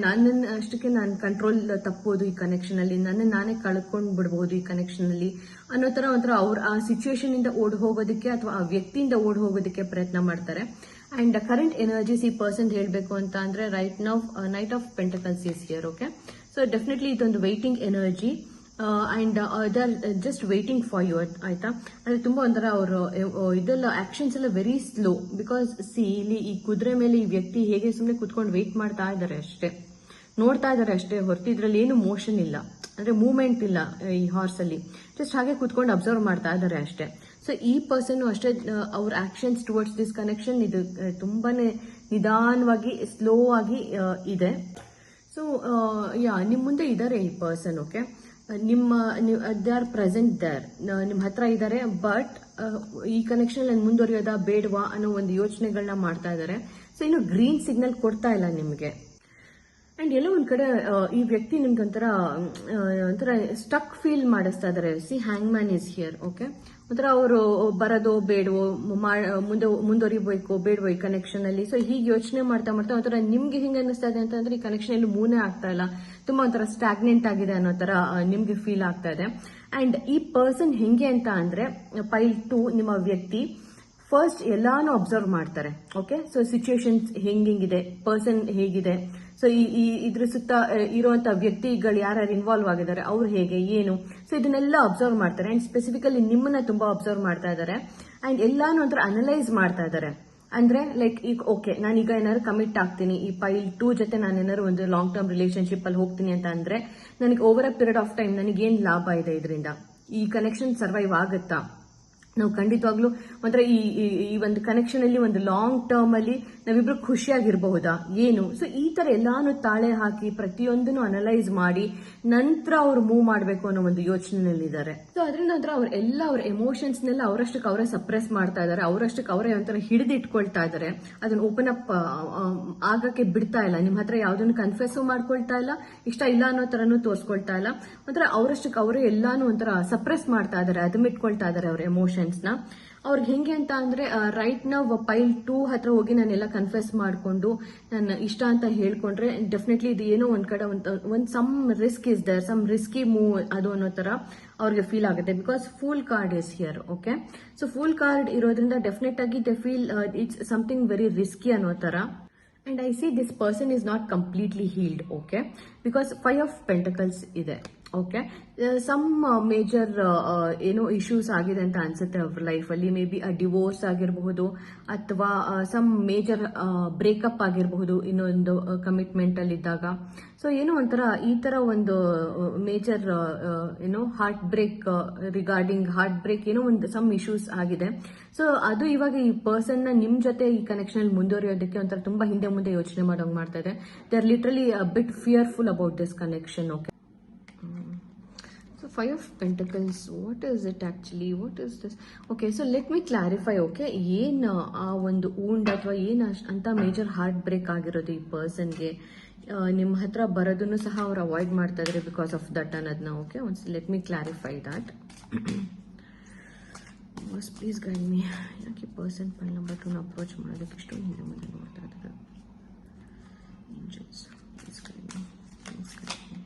Speaker 1: ಅಷ್ಟಕ್ಕೆ ನಾನು ಕಂಟ್ರೋಲ್ ತಪ್ಪಬಹುದು ಈ ಕನೆಕ್ಷನ್ ಅಲ್ಲಿ, ನಾನೇ ಕಳ್ಕೊಂಡ್ ಬಿಡಬಹುದು ಈ ಕನೆಕ್ಷನ್ ಅಲ್ಲಿ ಅನ್ನೋ ತರ ಒಂಥರ ಅವ್ರ ಆ ಸಿಚುಯೇಷನ್ ಇಂದ ಓಡ್ ಹೋಗೋದಕ್ಕೆ ಅಥವಾ ಆ ವ್ಯಕ್ತಿಯಿಂದ ಓಡ್ ಹೋಗೋದಕ್ಕೆ ಪ್ರಯತ್ನ ಮಾಡ್ತಾರೆ. ಅಂಡ್ ಕರೆಂಟ್ ಎನರ್ಜೀಸ್ ಈ ಪರ್ಸನ್ ಹೇಳ್ಬೇಕು ಅಂತ ಅಂದ್ರೆ right now knight of pentacles is here. Okay, so definitely ಇದೊಂದು waiting energy and they are just waiting for you. ಆಯ್ತಾ, ಅಂದ್ರೆ ತುಂಬಾ ಒಂಥರ ಅವರು ಇದೆಲ್ಲ ಆಕ್ಷನ್ಸ್ ಎಲ್ಲ ವೆರಿ ಸ್ಲೋ. ಬಿಕಾಸ್ ಇಲ್ಲಿ ಈ ಕುದುರೆ ಮೇಲೆ ಈ ವ್ಯಕ್ತಿ ಹೇಗೆ ಸುಮ್ಮನೆ ಕುತ್ಕೊಂಡು ವೆಯ್ಟ್ ಮಾಡ್ತಾ ಇದ್ದಾರೆ ಅಷ್ಟೇ, ನೋಡ್ತಾ ಇದ್ದಾರೆ ಅಷ್ಟೇ, ಹೊರತು ಇದ್ರಲ್ಲಿ ಏನು ಮೋಷನ್ ಇಲ್ಲ, ಅಂದ್ರೆ ಮೂವ್ಮೆಂಟ್ ಇಲ್ಲ ಈ ಹಾರ್ಸ್ ಅಲ್ಲಿ, ಜಸ್ಟ್ ಹಾಗೆ ಕುತ್ಕೊಂಡು ಅಬ್ಸರ್ವ್ ಮಾಡ್ತಾ ಇದ್ದಾರೆ ಅಷ್ಟೇ. ಸೊ ಈ ಪರ್ಸನ್ ಅಷ್ಟೇ ಅವ್ರ ಆಕ್ಷನ್ಸ್ ಟುವರ್ಡ್ಸ್ ದಿಸ್ ಕನೆಕ್ಷನ್ ಇದು ತುಂಬಾನೇ ನಿಧಾನವಾಗಿ ಸ್ಲೋ ಆಗಿ ಇದೆ. ಸೊ ನಿಮ್ ಮುಂದೆ ಇದ್ದಾರೆ ಈ person. Okay, they are present there, ನಿಮ್ ಹತ್ರ ಇದ್ದಾರೆ. ಬಟ್ ಈ ಕನೆಕ್ಷನ್ ಮುಂದುವರಿಯೋದಾ ಬೇಡವಾ ಅನ್ನೋ ಒಂದು ಯೋಚನೆಗಳನ್ನ ಮಾಡ್ತಾ ಇದ್ದಾರೆ. ಸೊ ಇನ್ನು ಗ್ರೀನ್ ಸಿಗ್ನಲ್ ಕೊಡ್ತಾ ಇಲ್ಲ ನಿಮ್ಗೆ. ಅಂಡ್ ಎಲ್ಲೋ ಒಂದ್ ಕಡೆ ಈ ವ್ಯಕ್ತಿ ನಿಮ್ಗೆ ಒಂಥರ ಸ್ಟಕ್ ಫೀಲ್ ಮಾಡಿಸ್ತಾ ಇದಾರೆ. C hang man is here. Okay, ಒಂಥರ ಅವರು ಬರೋದೋ ಬೇಡವೋ, ಮುಂದುವರಿಬೇಕು ಬೇಡವೋ ಈ ಕನೆಕ್ಷನ್ ಅಲ್ಲಿ. ಸೊ ಹೀಗೆ ಯೋಚನೆ ಮಾಡ್ತಾ ಒಂಥರ ನಿಮ್ಗೆ ಹಿಂಗೆ ಅನ್ನಿಸ್ತಾ ಇದೆ ಅಂತಂದ್ರೆ ಈ ಕನೆಕ್ಷನ್ ಅಲ್ಲಿ ಮೂನೇ ಆಗ್ತಾ ಇಲ್ಲ, ತುಂಬಾ ಒಂಥರ ಸ್ಟಾಗ್ನೆಂಟ್ ಆಗಿದೆ ಅನ್ನೋ ತರ ನಿಮ್ಗೆ ಫೀಲ್ ಆಗ್ತಾ ಇದೆ. ಅಂಡ್ ಈ ಪರ್ಸನ್ ಹೆಂಗೆ ಅಂತ ಅಂದ್ರೆ ಪೈಲ್ 2 ನಿಮ್ಮ ವ್ಯಕ್ತಿ ಫಸ್ಟ್ ಎಲ್ಲಾನು ಅಬ್ಸರ್ವ್ ಮಾಡ್ತಾರೆ. ಓಕೆ, ಸೊ ಸಿಚುಯೇಷನ್ಸ್ ಹೆಂಗಿದೆ, ಪರ್ಸನ್ ಹೇಗಿದೆ, ಸೊ ಇದ್ರ ಸುತ್ತ ಇರುವಂತಹ ವ್ಯಕ್ತಿಗಳು ಯಾರ್ಯಾರು ಇನ್ವಾಲ್ವ್ ಆಗಿದ್ದಾರೆ, ಅವ್ರು ಹೇಗೆ ಏನು, ಸೊ ಇದನ್ನೆಲ್ಲ ಅಬ್ಸರ್ವ್ ಮಾಡ್ತಾರೆ. ಅಂಡ್ ಸ್ಪೆಸಿಫಿಕಲಿ ನಿಮ್ಮನ್ನ ತುಂಬಾ ಅಬ್ಸರ್ವ್ ಮಾಡ್ತಾ ಇದ್ದಾರೆ. ಅಂಡ್ ಎಲ್ಲಾನು ಒಂಥರ ಅನಲೈಸ್ ಮಾಡ್ತಾ ಇದ್ದಾರೆ. ಅಂದ್ರೆ ಲೈಕ್ ಈಗ ಓಕೆ, ನಾನೀಗ ಏನಾದ್ರು ಕಮಿಟ್ ಆಗ್ತೀನಿ ಈ ಪೈಲ್ 2 ಜೊತೆ, ನಾನು ಏನಾದ್ರು ಒಂದು ಲಾಂಗ್ ಟರ್ಮ್ ರಿಲೇಶನ್ಶಿಪ್ ಅಲ್ಲಿ ಹೋಗ್ತೀನಿ ಅಂತ ಅಂದ್ರೆ ನನಗೆ over a period of time ನನಗೆ ಏನ್ ಲಾಭ ಇದೆ ಇದರಿಂದ, ಈ ಕನೆಕ್ಷನ್ ಸರ್ವೈವ್ ಆಗುತ್ತಾ, ನಾವು ಖಂಡಿತವಾಗ್ಲೂ ಒಂಥರ ಈ ಒಂದು ಕನೆಕ್ಷನ್ ಅಲ್ಲಿ ಒಂದು ಲಾಂಗ್ ಟರ್ಮ್ ಅಲ್ಲಿ ನಾವಿಬ್ರು ಖುಷಿಯಾಗಿರಬಹುದಾ ಏನು. ಸೊ ಈ ತರ ಎಲ್ಲಾನು ತಾಳೆ ಹಾಕಿ ಪ್ರತಿಯೊಂದನ್ನು ಅನಲೈಸ್ ಮಾಡಿ ನಂತರ ಅವ್ರು ಮೂವ್ ಮಾಡಬೇಕು ಅನ್ನೋ ಒಂದು ಯೋಚನೆಯಲ್ಲಿದ್ದಾರೆ. ಸೊ ಅದರಿಂದ ಒಂಥರ ಅವ್ರ ಎಮೋಷನ್ಸ್ ನೆಲ್ಲ ಅವರಷ್ಟಕ್ಕೆ ಅವರೇ ಸಪ್ರೆಸ್ ಮಾಡ್ತಾ ಇದ್ದಾರೆ, ಅವರಷ್ಟಕ್ಕೆ ಅವರೇ ಒಂಥರ ಹಿಡಿದಿಟ್ಕೊಳ್ತಾ ಇದ್ದಾರೆ. ಅದನ್ನ ಓಪನ್ ಅಪ್ ಆಗಕ್ಕೆ ಬಿಡ್ತಾ ಇಲ್ಲ. ನಿಮ್ ಹತ್ರ ಯಾವ್ದನ್ನು ಕನ್ಫೆಸ್ ಮಾಡ್ಕೊಳ್ತಾ ಇಲ್ಲ, ಇಷ್ಟ ಇಲ್ಲ ಅನ್ನೋ ತರನು ತೋರ್ಸ್ಕೊಳ್ತಾ ಇಲ್ಲ. ಒಂಥರ ಅವರಷ್ಟಕ್ಕೆ ಅವರೇ ಎಲ್ಲಾನು ಒಂಥರ ಸಪ್ರೆಸ್ ಮಾಡ್ತಾ ಇದ್ದಾರೆ, ಅದಮಿಟ್ಕೊಳ್ತಾ ಇದ್ದಾರೆ ಅವ್ರ ಎಮೋಷನ್ಸ್ ನ. ಅವ್ರಿಗೆ ಹೆಂಗೆ ಅಂತ ಅಂದ್ರೆ ರೈಟ್ ನಾವು ಪೈಲ್ 2 ಹತ್ರ ಹೋಗಿ ನಾನೆಲ್ಲ ಕನ್ಫೆಸ್ ಮಾಡ್ಕೊಂಡು ನನ್ನ ಇಷ್ಟ ಅಂತ ಹೇಳ್ಕೊಂಡ್ರೆ ಡೆಫಿನೆಟ್ಲಿ ಇದು ಏನೋ ಒಂದ್ ಕಡೆ ಒಂದ್ some risk is there, some risky move ಅದು ಅನ್ನೋ ತರ ಅವ್ರಿಗೆ ಫೀಲ್ ಆಗುತ್ತೆ. Because fool card is here. Okay, so fool card ಇರೋದ್ರಿಂದ ಡೆಫಿನೆಟ್ ಆಗಿ they feel it's something very risky ಅನ್ನೋ ತರ. And I see this person is not completely healed, okay, because 5 of Pentacles ಇದೆ. ಓಕೆ, ಸಮ್ ಮೇಜರ್ ಏನೋ issues ಆಗಿದೆ ಅಂತ ಅನ್ಸುತ್ತೆ ಅವ್ರ ಲೈಫ್ ಅಲ್ಲಿ. ಮೇ ಬಿ ಡಿವೋರ್ಸ್ ಆಗಿರಬಹುದು ಅಥವಾ ಸಮ್ ಮೇಜರ್ ಬ್ರೇಕಪ್ ಆಗಿರಬಹುದು ಇನ್ನೊಂದು ಕಮಿಟ್ಮೆಂಟ್ ಅಲ್ಲಿ ಇದ್ದಾಗ. ಸೊ ಏನೋ ಒಂಥರ ಈ ತರ ಒಂದು ಮೇಜರ್ ಏನೋ heartbreak, regarding heartbreak ಏನೋ ಒಂದು ಸಮ್ ಇಶ್ಯೂಸ್ ಆಗಿದೆ. ಸೊ ಅದು ಇವಾಗ ಈ ಪರ್ಸನ್ ನ ನಿಮ್ ಜೊತೆ ಈ ಕನೆಕ್ಷನ್ ಅಲ್ಲಿ ಮುಂದುವರಿಯೋದಕ್ಕೆ ಒಂಥರ ತುಂಬಾ ಹಿಂದೆ ಮುಂದೆ ಯೋಚನೆ ಮಾಡೋಂಗ್ ಮಾಡ್ತಾ ಇದೆ. They are literally bit fearful about this connection. Okay, so 5 of Pentacles, what is it actually, what is this? Okay, so let me clarify. Okay, ಏನು ಆ ಒಂದು ಊಂಡ್ ಅಥವಾ ಏನು ಅಂತ ಮೇಜರ್ ಹಾರ್ಟ್ ಬ್ರೇಕ್ ಆಗಿರೋದು ಈ ಪರ್ಸನ್ಗೆ ನಿಮ್ಮ ಹತ್ರ ಬರೋದನ್ನು ಸಹ ಅವ್ರು ಅವಾಯ್ಡ್ ಮಾಡ್ತಾ ಇದ್ದಾರೆ ಬಿಕಾಸ್ ಆಫ್ ದಟ್ ಅನ್ನೋದನ್ನ. Okay, let me clarify that. Please guide me. ಯಾಕೆ ಪರ್ಸನ್ ಫೈಲ್ ನಂಬರ್ 2ನ ಅಪ್ರೋಚ್ ಮಾಡೋದಕ್ಕೆ ಇಷ್ಟೊಂದು ಹಿಂದೆ ಮುಂದೆ ನೋಡ್ತಾ ಇದ್ದಾರೆ. Angels please guide me, please guide me.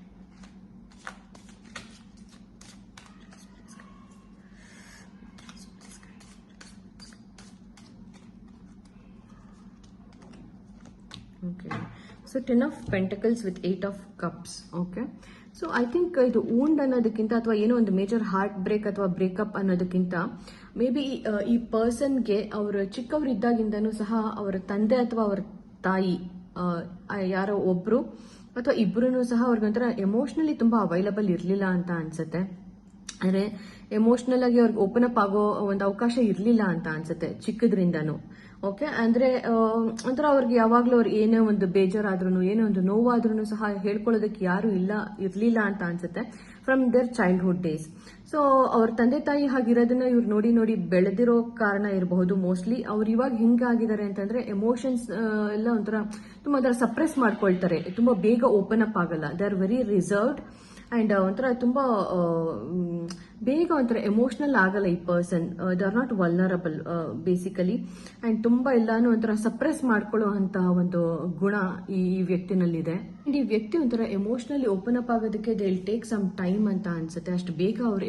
Speaker 1: Okay, so 10 of Pentacles with 8 of Cups. Okay, so I think ಇದು ಊಂಡ್ ಅನ್ನೋದಕ್ಕಿಂತ ಅಥವಾ ಏನೋ ಒಂದು ಮೇಜರ್ ಹಾರ್ಟ್ ಬ್ರೇಕ್ ಅಥವಾ ಬ್ರೇಕಪ್ ಅನ್ನೋದಕ್ಕಿಂತ ಮೇ ಬಿ ಈ ಪರ್ಸನ್ಗೆ ಅವರು ಚಿಕ್ಕವರಿದ್ದಾಗಿಂದನೂ ಸಹ ಅವರ ತಂದೆ ಅಥವಾ ಅವರ ತಾಯಿ ಯಾರೋ ಒಬ್ರು ಅಥವಾ ಇಬ್ರು ಸಹ ಅವ್ರಿಗೊಂಥರ ಎಮೋಷನಲಿ ತುಂಬಾ ಅವೈಲಬಲ್ ಇರಲಿಲ್ಲ ಅಂತ ಅನ್ಸುತ್ತೆ. ಅಂದ್ರೆ ಎಮೋಷನಲ್ ಆಗಿ ಅವ್ರಿಗೆ ಓಪನ್ ಅಪ್ ಆಗೋ ಒಂದು ಅವಕಾಶ ಇರಲಿಲ್ಲ ಅಂತ ಅನ್ಸುತ್ತೆ ಚಿಕ್ಕದ್ರಿಂದನೂ. ಓಕೆ, ಅಂದ್ರೆ ಒಂಥರ ಅವ್ರಿಗೆ ಯಾವಾಗ್ಲೂ ಅವ್ರು ಏನೇ ಒಂದು ಬೇಜಾರಾದ್ರೂ ಏನೇ ಒಂದು ನೋವಾದ್ರೂ ಸಹ ಹೇಳ್ಕೊಳ್ಳೋದಕ್ಕೆ ಯಾರು ಇರ್ಲಿಲ್ಲ ಅಂತ ಅನ್ಸುತ್ತೆ from their childhood days. So ಅವ್ರ ತಂದೆ ತಾಯಿ ಹಾಗಿರೋದನ್ನ ಇವ್ರು ನೋಡಿ ನೋಡಿ ಬೆಳೆದಿರೋ ಕಾರಣ ಇರಬಹುದು ಮೋಸ್ಟ್ಲಿ. ಅವ್ರು ಇವಾಗ ಹಿಂಗಾಗಿದ್ದಾರೆ ಅಂತಂದ್ರೆ ಎಮೋಷನ್ಸ್ ಎಲ್ಲ ತುಂಬಾ ಸಪ್ರೆಸ್ ಮಾಡ್ಕೊಳ್ತಾರೆ, ತುಂಬಾ ಬೇಗ ಓಪನ್ ಅಪ್ ಆಗಲ್ಲ. They are very reserved and ಒಂಥರ ತುಂಬಾ ಬೇಗ ಒಂಥರ ಎಮೋಷನಲ್ ಆಗಲ್ಲ ಈ person. They are not vulnerable basically. And ತುಂಬಾ ಎಲ್ಲಾನು ಒಂಥರ ಸಪ್ರೆಸ್ ಮಾಡ್ಕೊಳ್ಳೋ ಅಂತಹ ಒಂದು ಗುಣ ಈ ವ್ಯಕ್ತಿನಲ್ಲಿದೆ. ಅಂಡ್ ಈ ವ್ಯಕ್ತಿ ಒಂಥರ ಎಮೋಷನಲಿ ಓಪನ್ ಅಪ್ ಆಗೋದಕ್ಕೆ they will take some time ಅಂತ ಅನ್ಸುತ್ತೆ. ಅಷ್ಟು ಬೇಗ ಅವ್ರ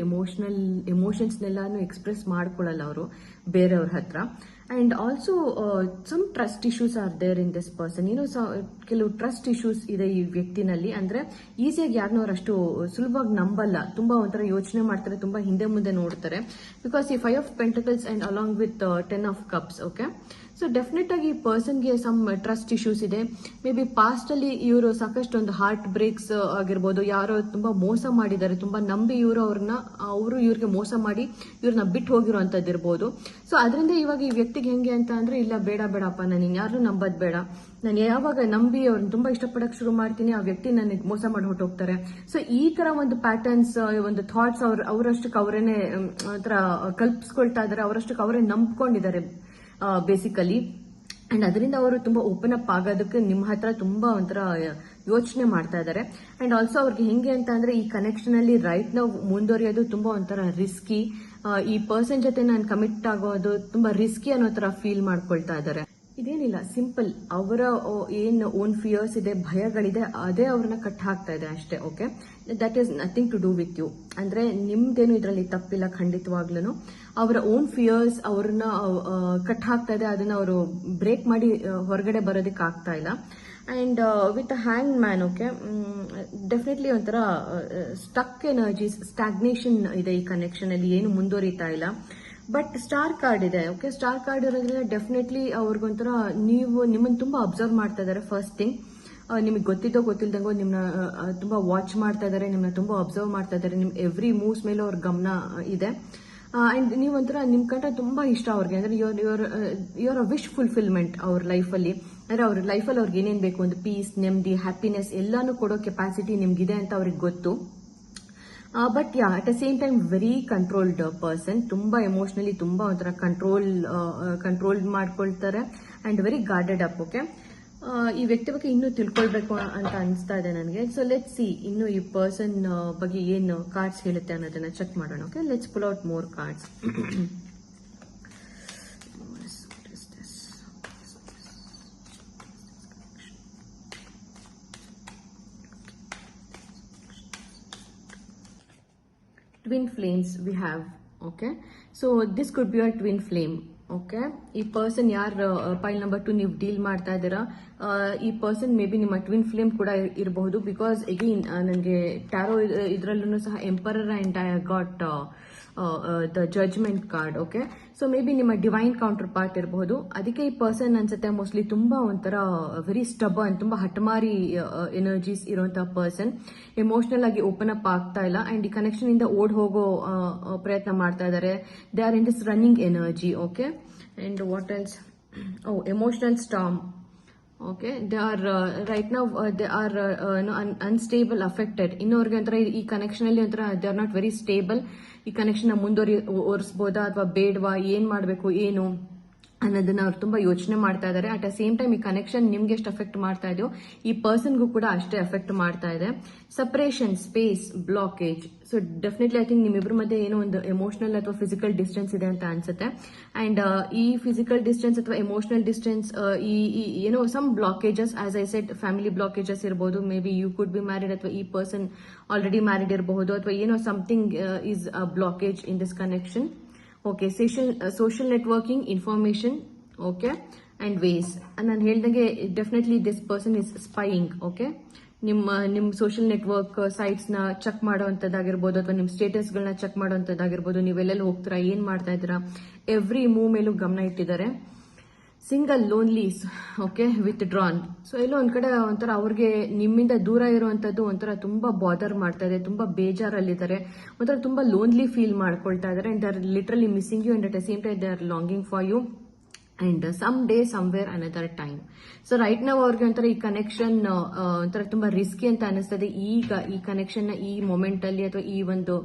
Speaker 1: ಎಮೋಷನ್ಸ್ನೆಲ್ಲಾನು ಎಕ್ಸ್ಪ್ರೆಸ್ ಮಾಡ್ಕೊಳ್ಳಲ್ಲ ಅವರು ಬೇರೆಯವ್ರ ಹತ್ರ. And also some trust issues are there in this person. ಏನೋ ಕೆಲವು ಟ್ರಸ್ಟ್ ಇಶ್ಯೂಸ್ ಇದೆ ಈ ವ್ಯಕ್ತಿನಲ್ಲಿ. ಅಂದ್ರೆ ಈಸಿಯಾಗಿ ಯಾರನ್ನೋ ಅಷ್ಟು ಸುಲಭವಾಗಿ ನಂಬಲ್ಲ, ತುಂಬಾ ಒಂಥರ ಯೋಚನೆ ಮಾಡ್ತಾರೆ, ತುಂಬಾ ಹಿಂದೆ ಮುಂದೆ ನೋಡ್ತಾರೆ. ಬಿಕಾಸ್ ಈ 5 of pentacles and along with 10 of cups. Okay, so definite ಆಗಿ ಈ ಪರ್ಸನ್ಗೆ ಸಮ್ ಟ್ರಸ್ಟ್ ಇಶ್ಯೂಸ್ ಇದೆ. ಮೇ ಬಿ ಪಾಸ್ಟ್ ಅಲ್ಲಿ ಇವರು ಸಾಕಷ್ಟು ಒಂದು ಹಾರ್ಟ್ ಬ್ರೇಕ್ಸ್ ಆಗಿರ್ಬೋದು, ಯಾರೋ ತುಂಬಾ ಮೋಸ ಮಾಡಿದ್ದಾರೆ, ತುಂಬಾ ನಂಬಿ ಅವರು ಇವ್ರಿಗೆ ಮೋಸ ಮಾಡಿ ಇವ್ರನ್ನ ಬಿಟ್ಟು ಹೋಗಿರುವಂತದ್ದು ಇರ್ಬೋದು. ಸೊ ಅದರಿಂದ ಇವಾಗ ಈ ವ್ಯಕ್ತಿಗೆ ಹೆಂಗೆ ಅಂತ ಅಂದ್ರೆ, ಇಲ್ಲ ಬೇಡ ಬೇಡಪ್ಪ, ನಾನು ಯಾರು ನಂಬದ್ ಬೇಡ, ನಾನು ಯಾವಾಗ ನಂಬಿ ಅವ್ರನ್ನ ತುಂಬಾ ಇಷ್ಟಪಡಕ್ ಶುರು ಮಾಡ್ತೀನಿ ಆ ವ್ಯಕ್ತಿ ನನಗೆ ಮೋಸ ಮಾಡಿ ಹೊಟ್ಟೋಗ್ತಾರೆ. ಸೊ ಈ ತರ ಒಂದು ಪ್ಯಾಟರ್ನ್ಸ್, ಒಂದು ಥಾಟ್ಸ್ ಅವರಷ್ಟಕ್ಕೆ ಅವರೇನೆ ಒಂಥರ ಕಲ್ಪಿಸ್ಕೊಳ್ತಾ ಇದಾರೆ, ಅವರಷ್ಟಕ್ಕೆ ಅವರೇ ನಂಬ್ಕೊಂಡಿದ್ದಾರೆ ಬೇಸಿಕಲಿ. ಅಂಡ್ ಅದರಿಂದ ಅವರು ತುಂಬಾ ಓಪನ್ ಅಪ್ ಆಗೋದಕ್ಕೆ ನಿಮ್ಮ ಹತ್ರ ತುಂಬಾ ಒಂಥರ ಯೋಚನೆ ಮಾಡ್ತಾ ಇದ್ದಾರೆ. ಅಂಡ್ ಆಲ್ಸೋ ಅವ್ರಿಗೆ ಹೆಂಗೆ ಅಂತ ಅಂದ್ರೆ, ಈ ಕನೆಕ್ಷನ್ ಅಲ್ಲಿ ರೈಟ್ ನಾವು ಮುಂದುವರಿಯೋದು ತುಂಬಾ ಒಂಥರ ರಿಸ್ಕಿ. ಈ ಪರ್ಸನ್ ಜೊತೆ ನಾನು ಕಮಿಟ್ ಆಗೋದು ತುಂಬಾ ರಿಸ್ಕಿ ಅನ್ನೋ ತರ ಫೀಲ್ ಮಾಡ್ಕೊಳ್ತಾ ಇದ್ದಾರೆ. ಇದೇನಿಲ್ಲ, ಸಿಂಪಲ್ ಅವರ ಏನ್ ಓನ್ ಫಿಯರ್ಸ್ ಇದೆ, ಭಯಗಳಿದೆ, ಅದೇ ಅವ್ರನ್ನ ಕಟ್ ಹಾಕ್ತಾ ಇದೆ ಅಷ್ಟೇ. Okay, that is nothing to do with you. ಅಂದ್ರೆ ನಿಮ್ದೇನು ಇದರಲ್ಲಿ ತಪ್ಪಿಲ್ಲ ಖಂಡಿತವಾಗ್ಲೂ. ಅವರ ಓನ್ ಫಿಯರ್ಸ್ ಅವ್ರನ್ನ ಕಟ್ ಹಾಕ್ತಾ ಇದೆ, ಅದನ್ನ ಅವರು ಬ್ರೇಕ್ ಮಾಡಿ ಹೊರಗಡೆ ಬರೋದಕ್ಕೆ ಆಗ್ತಾ ಇಲ್ಲ. And with hang man, okay, definitely ಒಂಥರ ಸ್ಟಕ್ ಎನರ್ಜೀಸ್, ಸ್ಟಾಗ್ನೇಷನ್ ಇದೆ ಈ ಕನೆಕ್ಷನ್ ಅಲ್ಲಿ, ಏನು ಮುಂದುವರಿತಾ ಇಲ್ಲ. ಬಟ್ ಸ್ಟಾರ್ ಕಾರ್ಡ್ ಇದೆ. ಓಕೆ, ಸ್ಟಾರ್ ಕಾರ್ಡ್ ಇರೋದ್ರಿಂದ ಡೆಫಿನೆಟ್ಲಿ ಅವ್ರಿಗೊಂಥರ ನಿಮ್ಮನ್ನ ತುಂಬಾ ಅಬ್ಸರ್ವ್ ಮಾಡ್ತಾ ಇದಾರೆ. ಫಸ್ಟ್ ಥಿಂಗ್, ನಿಮಗೆ ಗೊತ್ತಿದ್ದೋ ಗೊತ್ತಿಲ್ದಂಗೋ ನಿಮ್ಮನ್ನ ತುಂಬಾ ವಾಚ್ ಮಾಡ್ತಾ ಇದಾರೆ, ನಿಮ್ಮನ್ನ ತುಂಬಾ ಅಬ್ಸರ್ವ್ ಮಾಡ್ತಾ ಇದಾರೆ. ನಿಮ್ ಎವ್ರಿ ಮೂವ್ಸ್ ಮೇಲೆ ಅವ್ರ ಗಮನ ಇದೆ. ಅಂಡ್ ನೀವೊಂಥರ ನಿಮ್ ಕಂಡ್ರೆ ತುಂಬಾ ಇಷ್ಟ ಅವ್ರಿಗೆ. ಅಂದ್ರೆ ಯುವರ್ ಅ ವಿಶ್ ಫುಲ್ಫಿಲ್ಮೆಂಟ್ ಅವ್ರ ಲೈಫಲ್ಲಿ. ಅಂದ್ರೆ ಅವ್ರ ಲೈಫಲ್ಲಿ ಅವ್ರಿಗೆ ಏನೇನ್ ಬೇಕು, ಒಂದು ಪೀಸ್, ನೆಮ್ಮದಿ, ಹ್ಯಾಪಿನೆಸ್ ಎಲ್ಲಾನು ಕೊಡೋ ಕೆಪಾಸಿಟಿ ನಿಮ್ಗಿದೆ ಅಂತ ಅವ್ರಿಗೆ ಗೊತ್ತು. But yeah, at the same time very controlled person. ತುಂಬಾ ಎಮೋಷನಲಿ ತುಂಬಾ ಒಂಥರ ಕಂಟ್ರೋಲ್ ಮಾಡ್ಕೊಳ್ತಾರೆ and very guarded up. Okay, ಈ ವ್ಯಕ್ತಿ ಬಗ್ಗೆ ಇನ್ನೂ ತಿಳ್ಕೊಳ್ಬೇಕು ಅಂತ ಅನಿಸ್ತಾ ಇದೆ ನನಗೆ. ಸೊ ಲೆಟ್ಸ್ ಸಿ ಇನ್ನು ಈ ಪರ್ಸನ್ ಬಗ್ಗೆ ಏನು ಕಾರ್ಡ್ಸ್ ಹೇಳುತ್ತೆ ಅನ್ನೋದನ್ನ ಚೆಕ್ ಮಾಡೋಣ. Okay, let's pull out more cards. Twin flames we have. Okay, so this could be a twin flame. Okay, ಈ ಪರ್ಸನ್ ಯಾರು ಪೈಲ್ ನಂಬರ್ 2 ನೀವು ಡೀಲ್ ಮಾಡ್ತಾ ಇದ್ದೀರಾ, ಈ ಪರ್ಸನ್ ಮೇ ಬಿ ನಿಮ್ಮ ಟ್ವಿನ್ ಫ್ಲೇಮ್ ಕೂಡ ಇರಬಹುದು. ಬಿಕಾಸ್ ಎಗೈನ್ ನನಗೆ ಟ್ಯಾರೋ ಇದರಲ್ಲೂ ಸಹ emperor and I got the judgement card. Okay, so maybe ನಿಮ್ಮ ಡಿವೈನ್ ಕೌಂಟರ್ ಪಾರ್ಟ್ ಇರಬಹುದು. ಅದಕ್ಕೆ ಈ ಪರ್ಸನ್ ಅನ್ಸುತ್ತೆ ಮೋಸ್ಟ್ಲಿ ತುಂಬಾ ಒಂಥರ ವೆರಿ ಸ್ಟಬರ್ನ್, ತುಂಬಾ ಹಠಮಾರಿ ಎನರ್ಜೀಸ್ ಇರುವಂತಹ ಪರ್ಸನ್. ಎಮೋಷನಲ್ ಆಗಿ ಓಪನ್ ಅಪ್ ಆಗ್ತಾ ಇಲ್ಲ ಅಂಡ್ ಈ ಕನೆಕ್ಷನ್ ಇಂದ ಓಡ್ ಹೋಗೋ ಪ್ರಯತ್ನ ಮಾಡ್ತಾ ಇದ್ದಾರೆ. They are in this running energy. Okay, and what else? Emotional storm. Okay, they are right now they are unstable, affected. ಇನ್ನೋರ್ಗೆ ಒಂಥರ ಈ ಕನೆಕ್ಷನ್ ಅಲ್ಲಿ ಒಂಥರ they are not very stable. ಈ ಕನೆಕ್ಷನ್ ಮುಂದುವರಿಸಬಹುದಾ ಅಥವಾ ಬೇಡವಾ, ಏನ್ ಮಾಡ್ಬೇಕು ಏನು ಅನ್ನೋದನ್ನ ಅವ್ರು ತುಂಬಾ ಯೋಚನೆ ಮಾಡ್ತಾ ಇದ್ದಾರೆ. ಅಟ್ ದ ಸೇಮ್ ಟೈಮ್ ಈ ಕನೆಕ್ಷನ್ ನಿಮ್ಗೆ ಎಷ್ಟು ಅಫೆಕ್ಟ್ ಮಾಡ್ತಾ ಇದೆಯೋ ಈ ಪರ್ಸನ್ಗೂ ಕೂಡ ಅಷ್ಟೇ ಅಫೆಕ್ಟ್ ಮಾಡ್ತಾ ಇದೆ. Separation, space, blockage. So definitely I think ನಿಮ್ಮಿಬ್ರ ಮಧ್ಯೆ ಏನೋ ಒಂದು ಎಮೋಷನಲ್ ಅಥವಾ ಫಿಸಿಕಲ್ ಡಿಸ್ಟೆನ್ಸ್ ಇದೆ ಅಂತ ಅನ್ಸುತ್ತೆ. ಅಂಡ್ ಈ ಫಿಸಿಕಲ್ ಡಿಸ್ಟೆನ್ಸ್ ಅಥವಾ ಎಮೋಷನಲ್ ಡಿಸ್ಟೆನ್ಸ್, ಈ ಏನೋ some blockages, as I said family blockages ಇರಬಹುದು. Maybe you could be married ಅಥವಾ ಈ ಪರ್ಸನ್ ಆಲ್ರೆಡಿ ಮ್ಯಾರಿಡ್ ಇರಬಹುದು, ಅಥವಾ ಏನೋ something is a blockage in this connection. Okay, social networking, information, okay, and ways. ನಾನು ಹೇಳ್ದಂಗೆ definitely this person is spying. Okay, ನಿಮ್ಮ social network sites ನ check ಮಾಡುವಂತದ್ದಾಗಿರ್ಬೋದು, ಅಥವಾ ನಿಮ್ಮ ಸ್ಟೇಟಸ್ ಗಳನ್ನ ಚೆಕ್ ಮಾಡುವಂತದ್ದಾಗಿರ್ಬೋದು, ನೀವೆಲ್ಲೆಲ್ಲಿ ಹೋಗ್ತೀರಾ, ಏನ್ ಮಾಡ್ತಾ ಇದ್ದೀರಾ, ಎವ್ರಿ ಮೂವ್ ಮೇಲೂ ಗಮನ ಇಟ್ಟಿದ್ದಾರೆ. Single, loneliness, okay, withdrawn. So ಎಲ್ಲೋ ಒಂದ್ ಕಡೆ ಒಂಥರ ಅವ್ರಿಗೆ ನಿಮ್ಮಿಂದ ದೂರ ಇರುವಂತದ್ದು ಒಂಥರ ತುಂಬಾ ಬಾದರ್ ಮಾಡ್ತಾ ಇದೆ, ತುಂಬಾ ಬೇಜಾರಲ್ಲಿದ್ದಾರೆ, ಒಂಥರ ತುಂಬಾ ಲೋನ್ಲಿ ಫೀಲ್ ಮಾಡ್ಕೊಳ್ತಾ ಇದ್ದಾರೆ. And they are literally missing you, and at the same time they are longing for you, and someday somewhere another time. So right ನಾವು ಅವ್ರಿಗೆ ಒಂಥರ ಈ ಕನೆಕ್ಷನ್ ಒಂಥರ ತುಂಬಾ ರಿಸ್ಕಿ ಅಂತ ಅನಿಸ್ತದೆ. ಈಗ ಈ ಕನೆಕ್ಷನ್ ನ ಈ ಮೊಮೆಂಟ್ ಅಲ್ಲಿ ಅಥವಾ ಈ ಒಂದು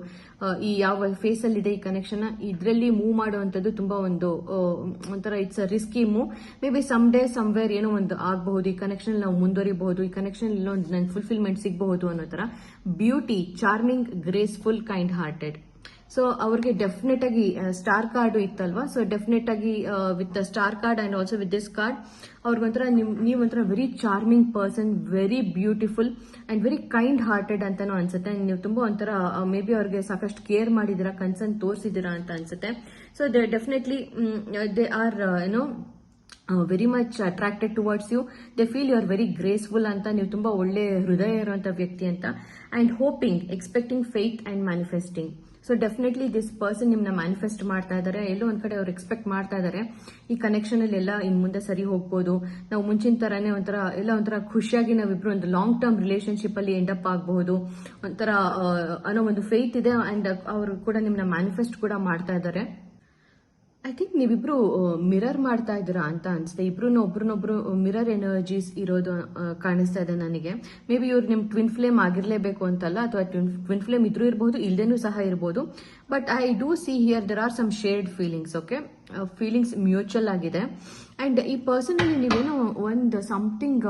Speaker 1: ಈ ಯಾವ ಫೇಸ್ ಅಲ್ಲಿ ಇದೆ ಈ ಕನೆಕ್ಷನ್, ಇದರಲ್ಲಿ ಮೂವ್ ಮಾಡುವಂತದ್ದು ತುಂಬಾ ಒಂದು ಒಂಥರ it's a risky move. Maybe someday somewhere ಏನೋ ಒಂದು ಆಗಬಹುದು, ಈ ಕನೆಕ್ಷನ್ ನಾವು ಮುಂದುವರಿಬಹುದು, ಈ ಕನೆಕ್ಷನ್ ಇಲ್ಲೊಂದು ನನ್ ಫುಲ್ಫಿಲ್ಮೆಂಟ್ ಸಿಗಬಹುದು ಅನ್ನೋ ತರ. Beauty, charming, graceful, kind hearted. So ಅವ್ರಿಗೆ ಡೆಫಿನೆಟ್ ಆಗಿ ಸ್ಟಾರ್ ಕಾರ್ಡ್ ಇತ್ತಲ್ವಾ, ಸೊ ಡೆಫಿನೆಟ್ ಆಗಿ with star card and also with this card ಅವ್ರಿಗೊಂಥರ ನೀವೊಂಥರ very charming person, very beautiful and very kind hearted ಅಂತಾನು ಅನ್ಸುತ್ತೆ. ನೀವು ತುಂಬಾ ಒಂಥರ ಮೇ ಬಿ ಅವ್ರಿಗೆ ಸಾಕಷ್ಟು ಕೇರ್ ಮಾಡಿದಿರಾ, ಕನ್ಸರ್ನ್ ತೋರಿಸಿದಿರಾ ಅಂತ ಅನ್ಸುತ್ತೆ. So they definitely they are very much attracted towards you. They feel you are very graceful ಅಂತ, ನೀವು ತುಂಬಾ ಒಳ್ಳೆ ಹೃದಯ ಇರುವಂತ ವ್ಯಕ್ತಿ ಅಂತ. And hoping, expecting, faith and manifesting. So definitely this person ನಿಮ್ನ ಮ್ಯಾನಿಫೆಸ್ಟ್ ಮಾಡ್ತಾ ಇದ್ದಾರೆ. ಎಲ್ಲೋ ಒಂದ್ ಕಡೆ ಅವ್ರು ಎಕ್ಸ್ಪೆಕ್ಟ್ ಮಾಡ್ತಾ ಇದ್ದಾರೆ ಈ ಕನೆಕ್ಷನ್ ಅಲ್ಲಿ ಎಲ್ಲ ಇನ್ ಮುಂದೆ ಸರಿ ಹೋಗ್ಬೋದು, ನಾವು ಮುಂಚಿನ ತರಾನೇ ಒಂಥರ ಖುಷಿಯಾಗಿ ನಾವಿಬ್ರು ಒಂದು ಲಾಂಗ್ ಟರ್ಮ್ ರಿಲೇಶನ್ಶಿಪ್ ಅಲ್ಲಿ ಎಂಡ್ ಅಪ್ ಆಗಬಹುದು ಒಂಥರ ಅನ್ನೋ ಒಂದು ಫೇತ್ ಇದೆ. ಅಂಡ್ ಅವರು ಕೂಡ ನಿಮ್ನ ಮ್ಯಾನಿಫೆಸ್ಟ್ ಕೂಡ ಮಾಡ್ತಾ ಇದ್ದಾರೆ. ಐ ಥಿಂಕ್ ನೀವಿಬ್ರು ಮಿರರ್ ಮಾಡ್ತಾ ಇದ್ದೀರಾ ಅಂತ ಅನ್ಸುತ್ತೆ. ಇಬ್ರು ಒಬ್ರನ್ನೊಬ್ರು ಮಿರರ್ ಎನರ್ಜೀಸ್ ಇರೋದು ಕಾಣಿಸ್ತಾ ಇದೆ ನನಗೆ. ಮೇ ಬಿ ಇವ್ರು ನಿಮ್ ಟ್ವಿನ್ ಫ್ಲೇಮ್ ಆಗಿರ್ಲೇಬೇಕು ಅಂತಲ್ಲ, ಅಥವಾ ಟ್ವಿನ್ ಫ್ಲೇಮ್ ಇದ್ರೂ ಇರಬಹುದು, ಇಲ್ದೇನೂ ಸಹ ಇರಬಹುದು. But I do see here there are some shared feelings. Okay, feelings mutual ಆಗಿದೆ. ಅಂಡ್ ಈ ಪರ್ಸನ್ ಅಲ್ಲಿ ನೀವೇನೋ ಒಂದು ಸಮಥಿಂಗ್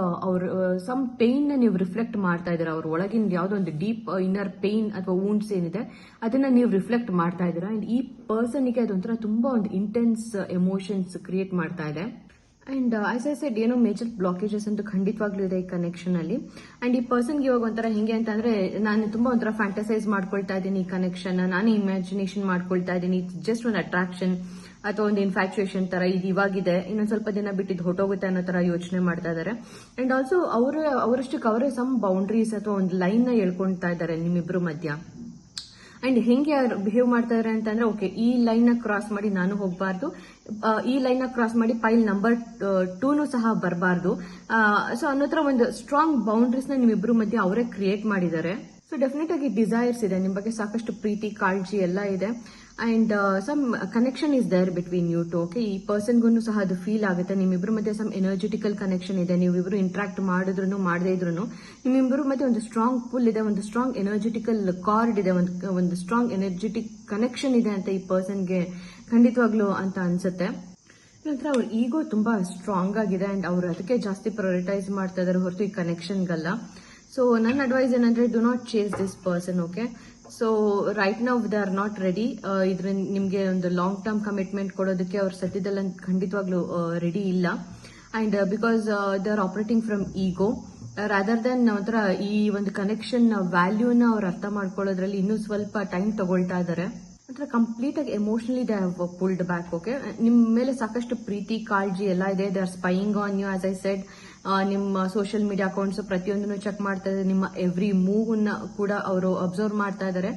Speaker 1: ಸಮ್ ಪೇನ್ ನ ನೀವು ರಿಫ್ಲೆಕ್ಟ್ ಮಾಡ್ತಾ ಇದ್ದೀರಾ. ಅವ್ರ ಒಳಗಿನ ಯಾವ್ದೋ ಒಂದು ಡೀಪ್ ಇನ್ನರ್ ಪೇನ್ ಅಥವಾ ವೂಂಡ್ಸ್ ಏನಿದೆ ಅದನ್ನ ನೀವು ರಿಫ್ಲೆಕ್ಟ್ ಮಾಡ್ತಾ ಇದ್ದೀರಾ. ಅಂಡ್ ಈ ಪರ್ಸನ್ಗೆ ಅದೊಂಥರ ತುಂಬಾ ಒಂದು ಇಂಟೆನ್ಸ್ ಎಮೋಷನ್ಸ್ ಕ್ರಿಯೇಟ್ ಮಾಡ್ತಾ ಇದೆ. ಅಂಡ್ ಆಸ್ ಐ ಸೆಡ್ ಏನೋ ಮೇಜರ್ ಬ್ಲಾಕೇಜಸ್ ಅಂತೂ ಖಂಡಿತವಾಗ್ಲೂ ಇದೆ ಈ ಕನೆಕ್ಷನ್ ಅಲ್ಲಿ. ಅಂಡ್ ಈ ಪರ್ಸನ್ಗೆ ಇವಾಗ ಒಂಥರ ಹೆಂಗೆ ಅಂತಂದ್ರೆ, ನಾನು ತುಂಬಾ ಒಂಥರ ಫ್ಯಾಂಟಸೈಸ್ ಮಾಡ್ಕೊಳ್ತಾ ಇದ್ದೀನಿ ಈ ಕನೆಕ್ಷನ್, ನಾನು ಇಮ್ಯಾಜಿನೇಷನ್ ಮಾಡ್ಕೊಳ್ತಾ ಇದ್ದೀನಿ. ಜಸ್ಟ್ ಒಂದು ಅಟ್ರಾಕ್ಷನ್ ಅಥವಾ ಒಂದು ಇನ್ಫ್ಯಾಚುಯೇಷನ್ ತರ ಇದು ಇವಾಗಿದೆ, ಇನ್ನೊಂದ್ ಸ್ವಲ್ಪ ದಿನ ಬಿಟ್ಟಿದ್ದು ಹೊಟ್ಟೋಗುತ್ತೆ ಅನ್ನೋ ತರ ಯೋಚನೆ ಮಾಡ್ತಾ ಇದ್ದಾರೆ. ಅಂಡ್ ಆಲ್ಸೋ ಅವರಷ್ಟಕ್ಕೆ ಅವರೇ ಸಮ್ ಬೌಂಡ್ರೀಸ್ ಅಥವಾ ಒಂದು ಲೈನ್ ನ ಹೇಳ್ಕೊಳ್ತಾ ಇದ್ದಾರೆ ನಿಮ್ಮಿಬ್ರು ಮಧ್ಯ. ಅಂಡ್ ಹೆಂಗೆ ಬಿಹೇವ್ ಮಾಡ್ತಾ ಇದಾರೆ ಅಂತಂದ್ರೆ, ಓಕೆ ಈ ಲೈನ್ ನ ಕ್ರಾಸ್ ಮಾಡಿ ನಾನು ಹೋಗಬಾರ್ದು, ಈ ಲೈನ್ ನ ಕ್ರಾಸ್ ಮಾಡಿ ಪೈಲ್ ನಂಬರ್ 2 ಸಹ ಬರಬಾರ್ದು. ಸೊ ಅನ್ನೋತರ ಒಂದು ಸ್ಟ್ರಾಂಗ್ ಬೌಂಡ್ರೀಸ್ ನ ನಿಮ್ಮಿಬ್ರು ಮಧ್ಯೆ ಅವರೇ ಕ್ರಿಯೇಟ್ ಮಾಡಿದ್ದಾರೆ. ಸೊ ಡೆಫಿನೆಟ್ ಆಗಿ ಡಿಸೈರ್ಸ್ ಇದೆ, ನಿಮ್ ಬಗ್ಗೆ ಸಾಕಷ್ಟು ಪ್ರೀತಿ, ಕಾಳಜಿ ಎಲ್ಲ ಇದೆ. And some connection is there between you two. Okay, ಈ ಪರ್ಸನ್ಗೂ ಸಹ ಅದು ಫೀಲ್ ಆಗುತ್ತೆ. ನಿಮ್ಮಿಬ್ರು ಮಧ್ಯೆ ಸಮ್ ಎನರ್ಜೆಟಿಕಲ್ ಕನೆಕ್ಷನ್ ಇದೆ. ನೀವಿಬ್ರು ಇಂಟ್ರಾಕ್ಟ್ ಮಾಡಿದ್ರು ಮಾಡದೇ ಇದ್ರು ನಿಮ್ಮಿಬ್ರು ಮಧ್ಯೆ ಒಂದು ಸ್ಟ್ರಾಂಗ್ ಪುಲ್ ಇದೆ, ಒಂದು ಸ್ಟ್ರಾಂಗ್ ಎನರ್ಜೆಟಿಕಲ್ ಕಾರ್ಡ್ ಇದೆ, ಒಂದು ಸ್ಟ್ರಾಂಗ್ ಎನರ್ಜೆಟಿಕ್ ಕನೆಕ್ಷನ್ ಇದೆ ಅಂತ ಈ ಪರ್ಸನ್ಗೆ ಖಂಡಿತವಾಗ್ಲು ಅಂತ ಅನ್ಸುತ್ತೆ. ನಂತರ ಅವ್ರ ಈಗೋ ತುಂಬಾ ಸ್ಟ್ರಾಂಗ್ ಆಗಿದೆ. ಅಂಡ್ ಅವ್ರು ಅದಕ್ಕೆ ಜಾಸ್ತಿ ಪ್ರೊರಿಟೈಸ್ ಮಾಡ್ತಾ ಇದಾರೆ ಹೊರತು ಈ ಕನೆಕ್ಷನ್ಗಲ್ಲ. ಸೊ ನನ್ನ ಅಡ್ವೈಸ್ ಏನಂದ್ರೆ, do not chase this person. Okay, so right now they are not ready. ಇದ್ರ ನಿಮ್ಗೆ ಒಂದು ಲಾಂಗ್ ಟರ್ಮ್ ಕಮಿಟ್ಮೆಂಟ್ ಕೊಡೋದಕ್ಕೆ ಅವ್ರ ಸದ್ಯದಲ್ಲಿ ಖಂಡಿತವಾಗ್ಲೂ ರೆಡಿ ಇಲ್ಲ. And because they are operating from ego rather then ಒಂಥರ ಈ ಒಂದು ಕನೆಕ್ಷನ್ ವ್ಯಾಲ್ಯೂನ ಅವ್ರು ಅರ್ಥ ಮಾಡ್ಕೊಳ್ಳೋದ್ರಲ್ಲಿ ಇನ್ನೂ ಸ್ವಲ್ಪ ಟೈಮ್ ತಗೊಳ್ತಾ ಇದ್ದಾರೆ. ಒಂಥರ ಕಂಪ್ಲೀಟ್ ಆಗಿ emotionally they have pulled back. Okay, ನಿಮ್ ಮೇಲೆ ಸಾಕಷ್ಟು ಪ್ರೀತಿ, ಕಾಳಜಿ ಎಲ್ಲ ಇದೆ. They are spying on you, as I said. ನಿಮ್ಮ ಸೋಷಿಯಲ್ ಮೀಡಿಯಾ ಅಕೌಂಟ್ಸ್ ಪ್ರತಿಯೊಂದನ್ನು ಚೆಕ್ ಮಾಡ್ತಾ ಇದ್ದಾರೆ. ನಿಮ್ಮ ಎವ್ರಿ ಮೂವ್ ನ ಕೂಡ ಅವರು ಅಬ್ಸರ್ವ್ ಮಾಡ್ತಾ ಇದ್ದಾರೆ.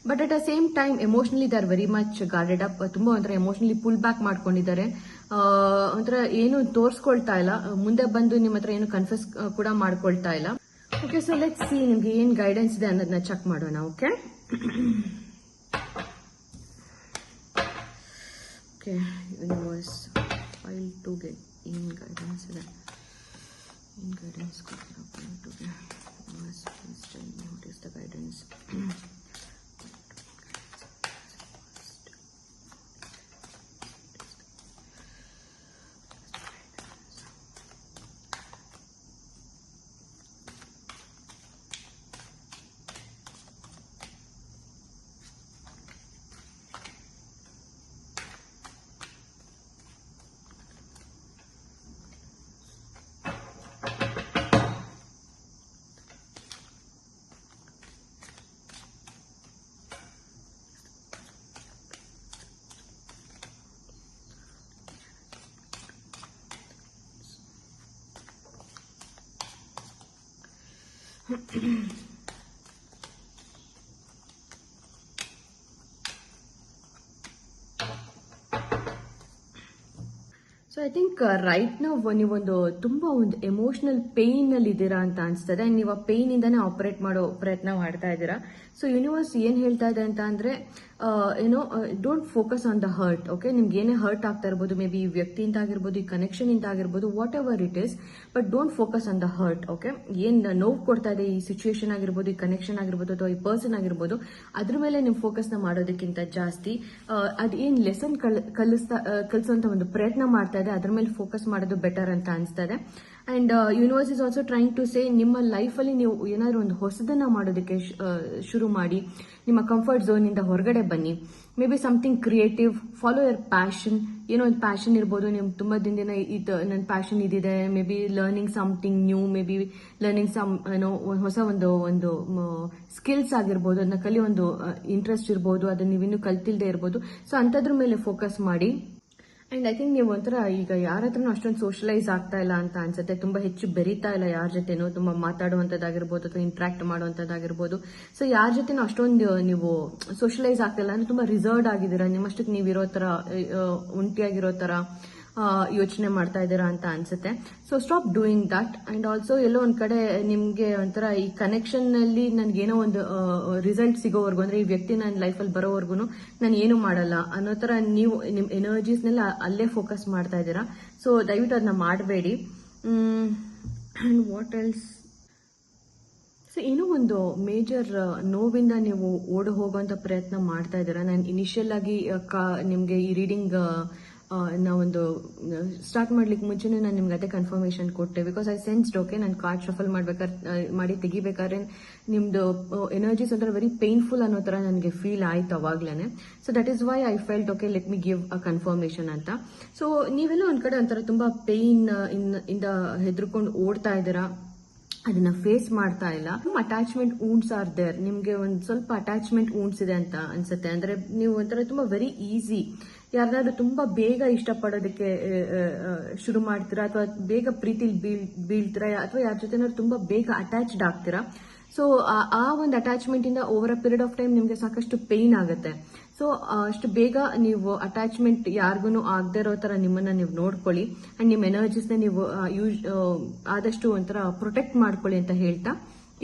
Speaker 1: But at the same time emotionally they are very much guarded up. ತುಂಬಾ ಒಂಥರ ಎಮೋಷನಲಿ ಪುಲ್ ಬ್ಯಾಕ್ ಮಾಡ್ಕೊಂಡಿದ್ದಾರೆ. ಒಂಥರ ಏನು ತೋರಿಸ್ಕೊಳ್ತಾ ಇಲ್ಲ, ಮುಂದೆ ಬಂದು ನಿಮ್ಮ ಹತ್ರ ಏನು ಕನ್ಫ್ಯೂಸ್ ಕೂಡ ಮಾಡ್ಕೊಳ್ತಾ ಇಲ್ಲ. ಓಕೆ, ಸೊ ಲೆಟ್ಸ್ ಸಿ ನಿಮ್ಗೆ ಏನ್ ಗೈಡೆನ್ಸ್ ಇದೆ ಅನ್ನೋದನ್ನ ಚೆಕ್ ಮಾಡೋಣ. ಓಕೆ, ಓಕೆ, ಯೂನಿವರ್ಸ್ ಫೈಲ್ ಟುಗೆ ಏನ್ ಗೈಡೆನ್ಸ್ ಇದೆ, ಏನ್ ಗೈಡೆನ್ಸ್ ಕೊಡ್ತೀರಾ ಫೈಲ್ ಟುಗೆ? Universe please tell me what is the guidance. So I think right ನಾವು ನೀವೊಂದು ತುಂಬಾ ಒಂದು ಎಮೋಷನಲ್ ಪೇನ್ ಅಲ್ಲಿ ಇದ್ದೀರಾ ಅಂತ ಅನ್ಸ್ತದೆ. ನೀವು ಆ ಪೇನ್ ಇಂದಾನೆ ಆಪರೇಟ್ ಮಾಡೋ ಪ್ರಯತ್ನ ಮಾಡ್ತಾ ಇದ್ದೀರಾ. ಸೊ ಯೂನಿವರ್ಸ್ ಏನ್ ಹೇಳ್ತಾ ಇದೆ ಅಂತ ಅಂದ್ರೆ don't focus on the hurt. Okay, ನಿಮ್ಗೆ ಏನೇ ಹರ್ಟ್ ಆಗ್ತಾ ಇರ್ಬೋದು, ಮೇ ಬಿ ಈ ವ್ಯಕ್ತಿಯಿಂದ ಆಗಿರ್ಬೋದು, ಈ ಕನೆಕ್ಷನ್ ಇಂದ ಆಗಿರ್ಬೋದು, what ever it is, but don't focus on the hurt. Okay, ಏನ್ ನೋವು ಕೊಡ್ತಾ ಇದೆ ಈ ಸಿಚುಯೇಷನ್ ಆಗಿರ್ಬೋದು, ಈ ಕನೆಕ್ಷನ್ ಆಗಿರ್ಬೋದು, ಅಥವಾ ಈ ಪರ್ಸನ್ ಆಗಿರ್ಬೋದು, ಅದ್ರ ಮೇಲೆ ನಿಮ್ ಫೋಕಸ್ ನ ಮಾಡೋದಕ್ಕಿಂತ ಜಾಸ್ತಿ ಅದೇನ್ ಲೆಸನ್ ಕಲಿಸುವಂತ ಒಂದು ಪ್ರಯತ್ನ ಮಾಡ್ತಾ ಇದೆ ಅದ್ರ ಮೇಲೆ ಫೋಕಸ್ ಮಾಡೋದು ಬೆಟರ್ ಅಂತ ಅನಿಸ್ತಾ ಇದೆ. And universe is also trying to say, ನಿಮ್ಮ ಲೈಫ್ ಅಲ್ಲಿ ನೀವು ಏನಾದ್ರು ಒಂದು ಹೊಸದನ್ನ ಮಾಡೋದಕ್ಕೆ ಶುರು ಮಾಡಿ, ನಿಮ್ಮ ಕಂಫರ್ಟ್ ಝೋನ್ ಇಂದ ಹೊರಗಡೆ ಬನ್ನಿ. Maybe something creative, follow your passion. ಏನೋ ಒಂದು ಪ್ಯಾಷನ್ ಇರ್ಬೋದು, ನಿಮ್ ತುಂಬಾ ದಿನದಿಂದ ನನ್ನ ಪ್ಯಾಷನ್ ಇದಿದೆ, maybe learning something new, maybe learning some ಹೊಸ ಒಂದು ಸ್ಕಿಲ್ಸ್ ಆಗಿರ್ಬೋದು, ಅದನ್ನ ಕಲಿಯೋ ಒಂದು ಇಂಟ್ರೆಸ್ಟ್ ಇರ್ಬೋದು, ಅದನ್ನ ನೀವಿನ್ನೂ ಕಲ್ತಿಲ್ದೇ ಇರ್ಬೋದು. ಸೊ ಅಂತದ್ರ ಮೇಲೆ ಫೋಕಸ್ ಮಾಡಿ. ಅಂಡ್ ಐ ಥಿಂಕ್ ನೀವು ಒಂಥರ ಈಗ ಯಾರ ಹತ್ರನೂ ಅಷ್ಟೊಂದು ಸೋಷಲೈಸ್ ಆಗ್ತಾ ಇಲ್ಲ ಅಂತ ಅನ್ಸುತ್ತೆ. ತುಂಬಾ ಹೆಚ್ಚು ಬೆರೀತಾ ಇಲ್ಲ ಯಾರ ಜೊತೆನೂ, ತುಂಬಾ ಮಾತಾಡುವಂತದ್ದಾಗಿರ್ಬೋದು ಅಥವಾ ಇಂಟ್ರಾಕ್ಟ್ ಮಾಡುವಂತದ್ದಾಗಿರ್ಬೋದು. ಸೊ ಯಾರ ಜೊತೆನೂ ಅಷ್ಟೊಂದು ನೀವು ಸೋಷಲೈಸ್ ಆಗ್ತಾ ಇಲ್ಲ ಅಂದ್ರೆ ತುಂಬಾ ರಿಸರ್ವ್ಡ್ ಆಗಿದ್ದೀರಾ, ನಿಮ್ಮಷ್ಟಕ್ಕೆ ನೀವು ಇರೋ ತರ ಒಂಟಿಯಾಗಿರೋ ತರ ಯೋಚನೆ ಮಾಡ್ತಾ ಇದ್ದೀರಾ ಅಂತ ಅನ್ಸುತ್ತೆ. So stop doing that. And also ಎಲ್ಲೋ ಒಂದ್ ಕಡೆ ನಿಮ್ಗೆ ಒಂಥರ ಈ ಕನೆಕ್ಷನ್ ನಲ್ಲಿ ನನ್ಗೇನೋ ಒಂದು ರಿಸಲ್ಟ್ ಸಿಗೋವರೆಗೂ, ಅಂದ್ರೆ ಈ ವ್ಯಕ್ತಿ ನನ್ನ ಲೈಫಲ್ಲಿ ಬರೋವರೆಗೂ ನಾನು ಏನು ಮಾಡಲ್ಲ ಅನ್ನೋ ತರ ನೀವು ನಿಮ್ ಎನರ್ಜೀಸ್ನೆಲ್ಲ ಅಲ್ಲೇ ಫೋಕಸ್ ಮಾಡ್ತಾ ಇದ್ದೀರಾ. ಸೊ ದಯವಿಟ್ಟು ಅದನ್ನ ಮಾಡಬೇಡಿ. ಅಂಡ್ ವಾಟ್ ಎಲ್ಸ್, ಸೊ ಏನೋ ಒಂದು ಮೇಜರ್ ನೋವಿಂದ ನೀವು ಓಡಿ ಹೋಗುವಂತ ಪ್ರಯತ್ನ ಮಾಡ್ತಾ ಇದ್ದೀರಾ. ನಾನು ಇನಿಷಿಯಲ್ ಆಗಿ ನಿಮ್ಗೆ ಈ ರೀಡಿಂಗ್ ನಾವೊಂದು ಸ್ಟಾರ್ಟ್ ಮಾಡ್ಲಿಕ್ಕೆ ಮುಂಚೆನೇ ನಾನು ನಿಮ್ಗೆ ಅದೇ ಕನ್ಫರ್ಮೇಶನ್ ಕೊಟ್ಟೆ. ಬಿಕಾಸ್ ಐ ಸೆನ್ಸ್ಡ್, ಓಕೆ, ನಾನು ಕಾರ್ಡ್ ಶಫಲ್ ಮಾಡಿ ತೆಗಿಬೇಕಾದ್ರೆ ನಿಮ್ದು ಎನರ್ಜೀಸ್ ಒಂಥರ ವೆರಿ ಪೇನ್ಫುಲ್ ಅನ್ನೋ ತರ ನನಗೆ ಫೀಲ್ ಆಯ್ತು ಅವಾಗ್ಲೇನೆ. So that is why I felt, okay, let me give a confirmation ಅಂತ. ಸೊ ನೀವೆಲ್ಲ ಒಂದ್ ಕಡೆ ಒಂಥರ ತುಂಬಾ ಪೇನ್ ಇಂದ ಹೆದರ್ಕೊಂಡು ಓಡ್ತಾ ಇದ್ದೀರಾ, ಅದನ್ನ ಫೇಸ್ ಮಾಡ್ತಾ ಇಲ್ಲ. Attachment wounds are there. ನಿಮ್ಗೆ ಒಂದ್ ಸ್ವಲ್ಪ ಅಟ್ಯಾಚ್ಮೆಂಟ್ ವೂಂಡ್ಸ್ ಇದೆ ಅಂತ ಅನ್ಸುತ್ತೆ. ಅಂದ್ರೆ ನೀವು ಒಂಥರ ತುಂಬಾ ವೆರಿ ಈಸಿ, ಯಾರನ್ನಾದ್ರೂ ತುಂಬಾ ಬೇಗ ಇಷ್ಟಪಡೋದಕ್ಕೆ ಶುರು ಮಾಡ್ತೀರಾ, ಅಥವಾ ಬೇಗ ಪ್ರೀತಿಲಿ ಬೀಳ್ತೀರಾ, ಅಥವಾ ಯಾರ ಜೊತೆನಾದ್ರು ತುಂಬಾ ಬೇಗ ಅಟ್ಯಾಚ್ಡ್ ಆಗ್ತೀರಾ. ಸೊ ಆ ಒಂದು ಅಟ್ಯಾಚ್ಮೆಂಟ್ ಇಂದ over a period of time ನಿಮ್ಗೆ ಸಾಕಷ್ಟು ಪೇನ್ ಆಗುತ್ತೆ. ಸೊ ಅಷ್ಟು ಬೇಗ ನೀವು ಅಟ್ಯಾಚ್ಮೆಂಟ್ ಯಾರಿಗೂ ಆಗದೆ ಇರೋ ತರ ನಿಮ್ಮನ್ನ ನೀವು ನೋಡ್ಕೊಳ್ಳಿ. ಅಂಡ್ ನಿಮ್ಮ ಎನರ್ಜೀಸ್ನ ನೀವು ಆದಷ್ಟು ಒಂಥರ ಪ್ರೊಟೆಕ್ಟ್ ಮಾಡ್ಕೊಳ್ಳಿ ಅಂತ ಹೇಳ್ತಾ,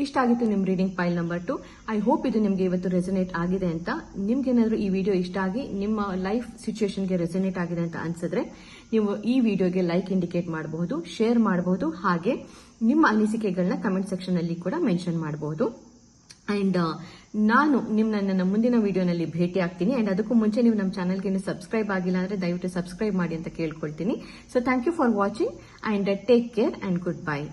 Speaker 1: ಇಷ್ಟ ಆಗಿತ್ತು ನಿಮ್ reading file number 2. I hope ಇದು ನಿಮ್ಗೆ ಇವತ್ತು ರೆಸನೇಟ್ ಆಗಿದೆ ಅಂತ. ನಿಮ್ಗೆ ಏನಾದ್ರು ಈ ವಿಡಿಯೋ ಇಷ್ಟ ಆಗಿ ನಿಮ್ಮ ಲೈಫ್ ಸಿಚುಯೇಷನ್ಗೆ ರೆಸನೇಟ್ ಆಗಿದೆ ಅಂತ ಅನ್ಸಿದ್ರೆ ನೀವು ಈ ವಿಡಿಯೋಗೆ ಲೈಕ್ ಇಂಡಿಕೇಟ್ ಮಾಡಬಹುದು, ಶೇರ್ ಮಾಡಬಹುದು, ಹಾಗೆ ನಿಮ್ಮ ಅನಿಸಿಕೆಗಳನ್ನ ಕಮೆಂಟ್ ಸೆಕ್ಷನ್ ಅಲ್ಲಿ ಕೂಡ ಮೆನ್ಷನ್ ಮಾಡಬಹುದು. ಅಂಡ್ ನಾನು ನನ್ನ ಮುಂದಿನ ವಿಡಿಯೋನಲ್ಲಿ ಭೇಟಿ ಆಗ್ತೀನಿ. ಅಂಡ್ ಅದಕ್ಕೂ ಮುಂಚೆ ನೀವು ನಮ್ಮ ಚಾನಲ್ಗೆ ಸಬ್ಸ್ಕ್ರೈಬ್ ಆಗಿಲ್ಲ ಅಂದ್ರೆ ದಯವಿಟ್ಟು ಸಬ್ಸ್ಕ್ರೈಬ್ ಮಾಡಿ ಅಂತ ಕೇಳ್ಕೊಳ್ತೀನಿ. So thank you for watching and take care and good bye.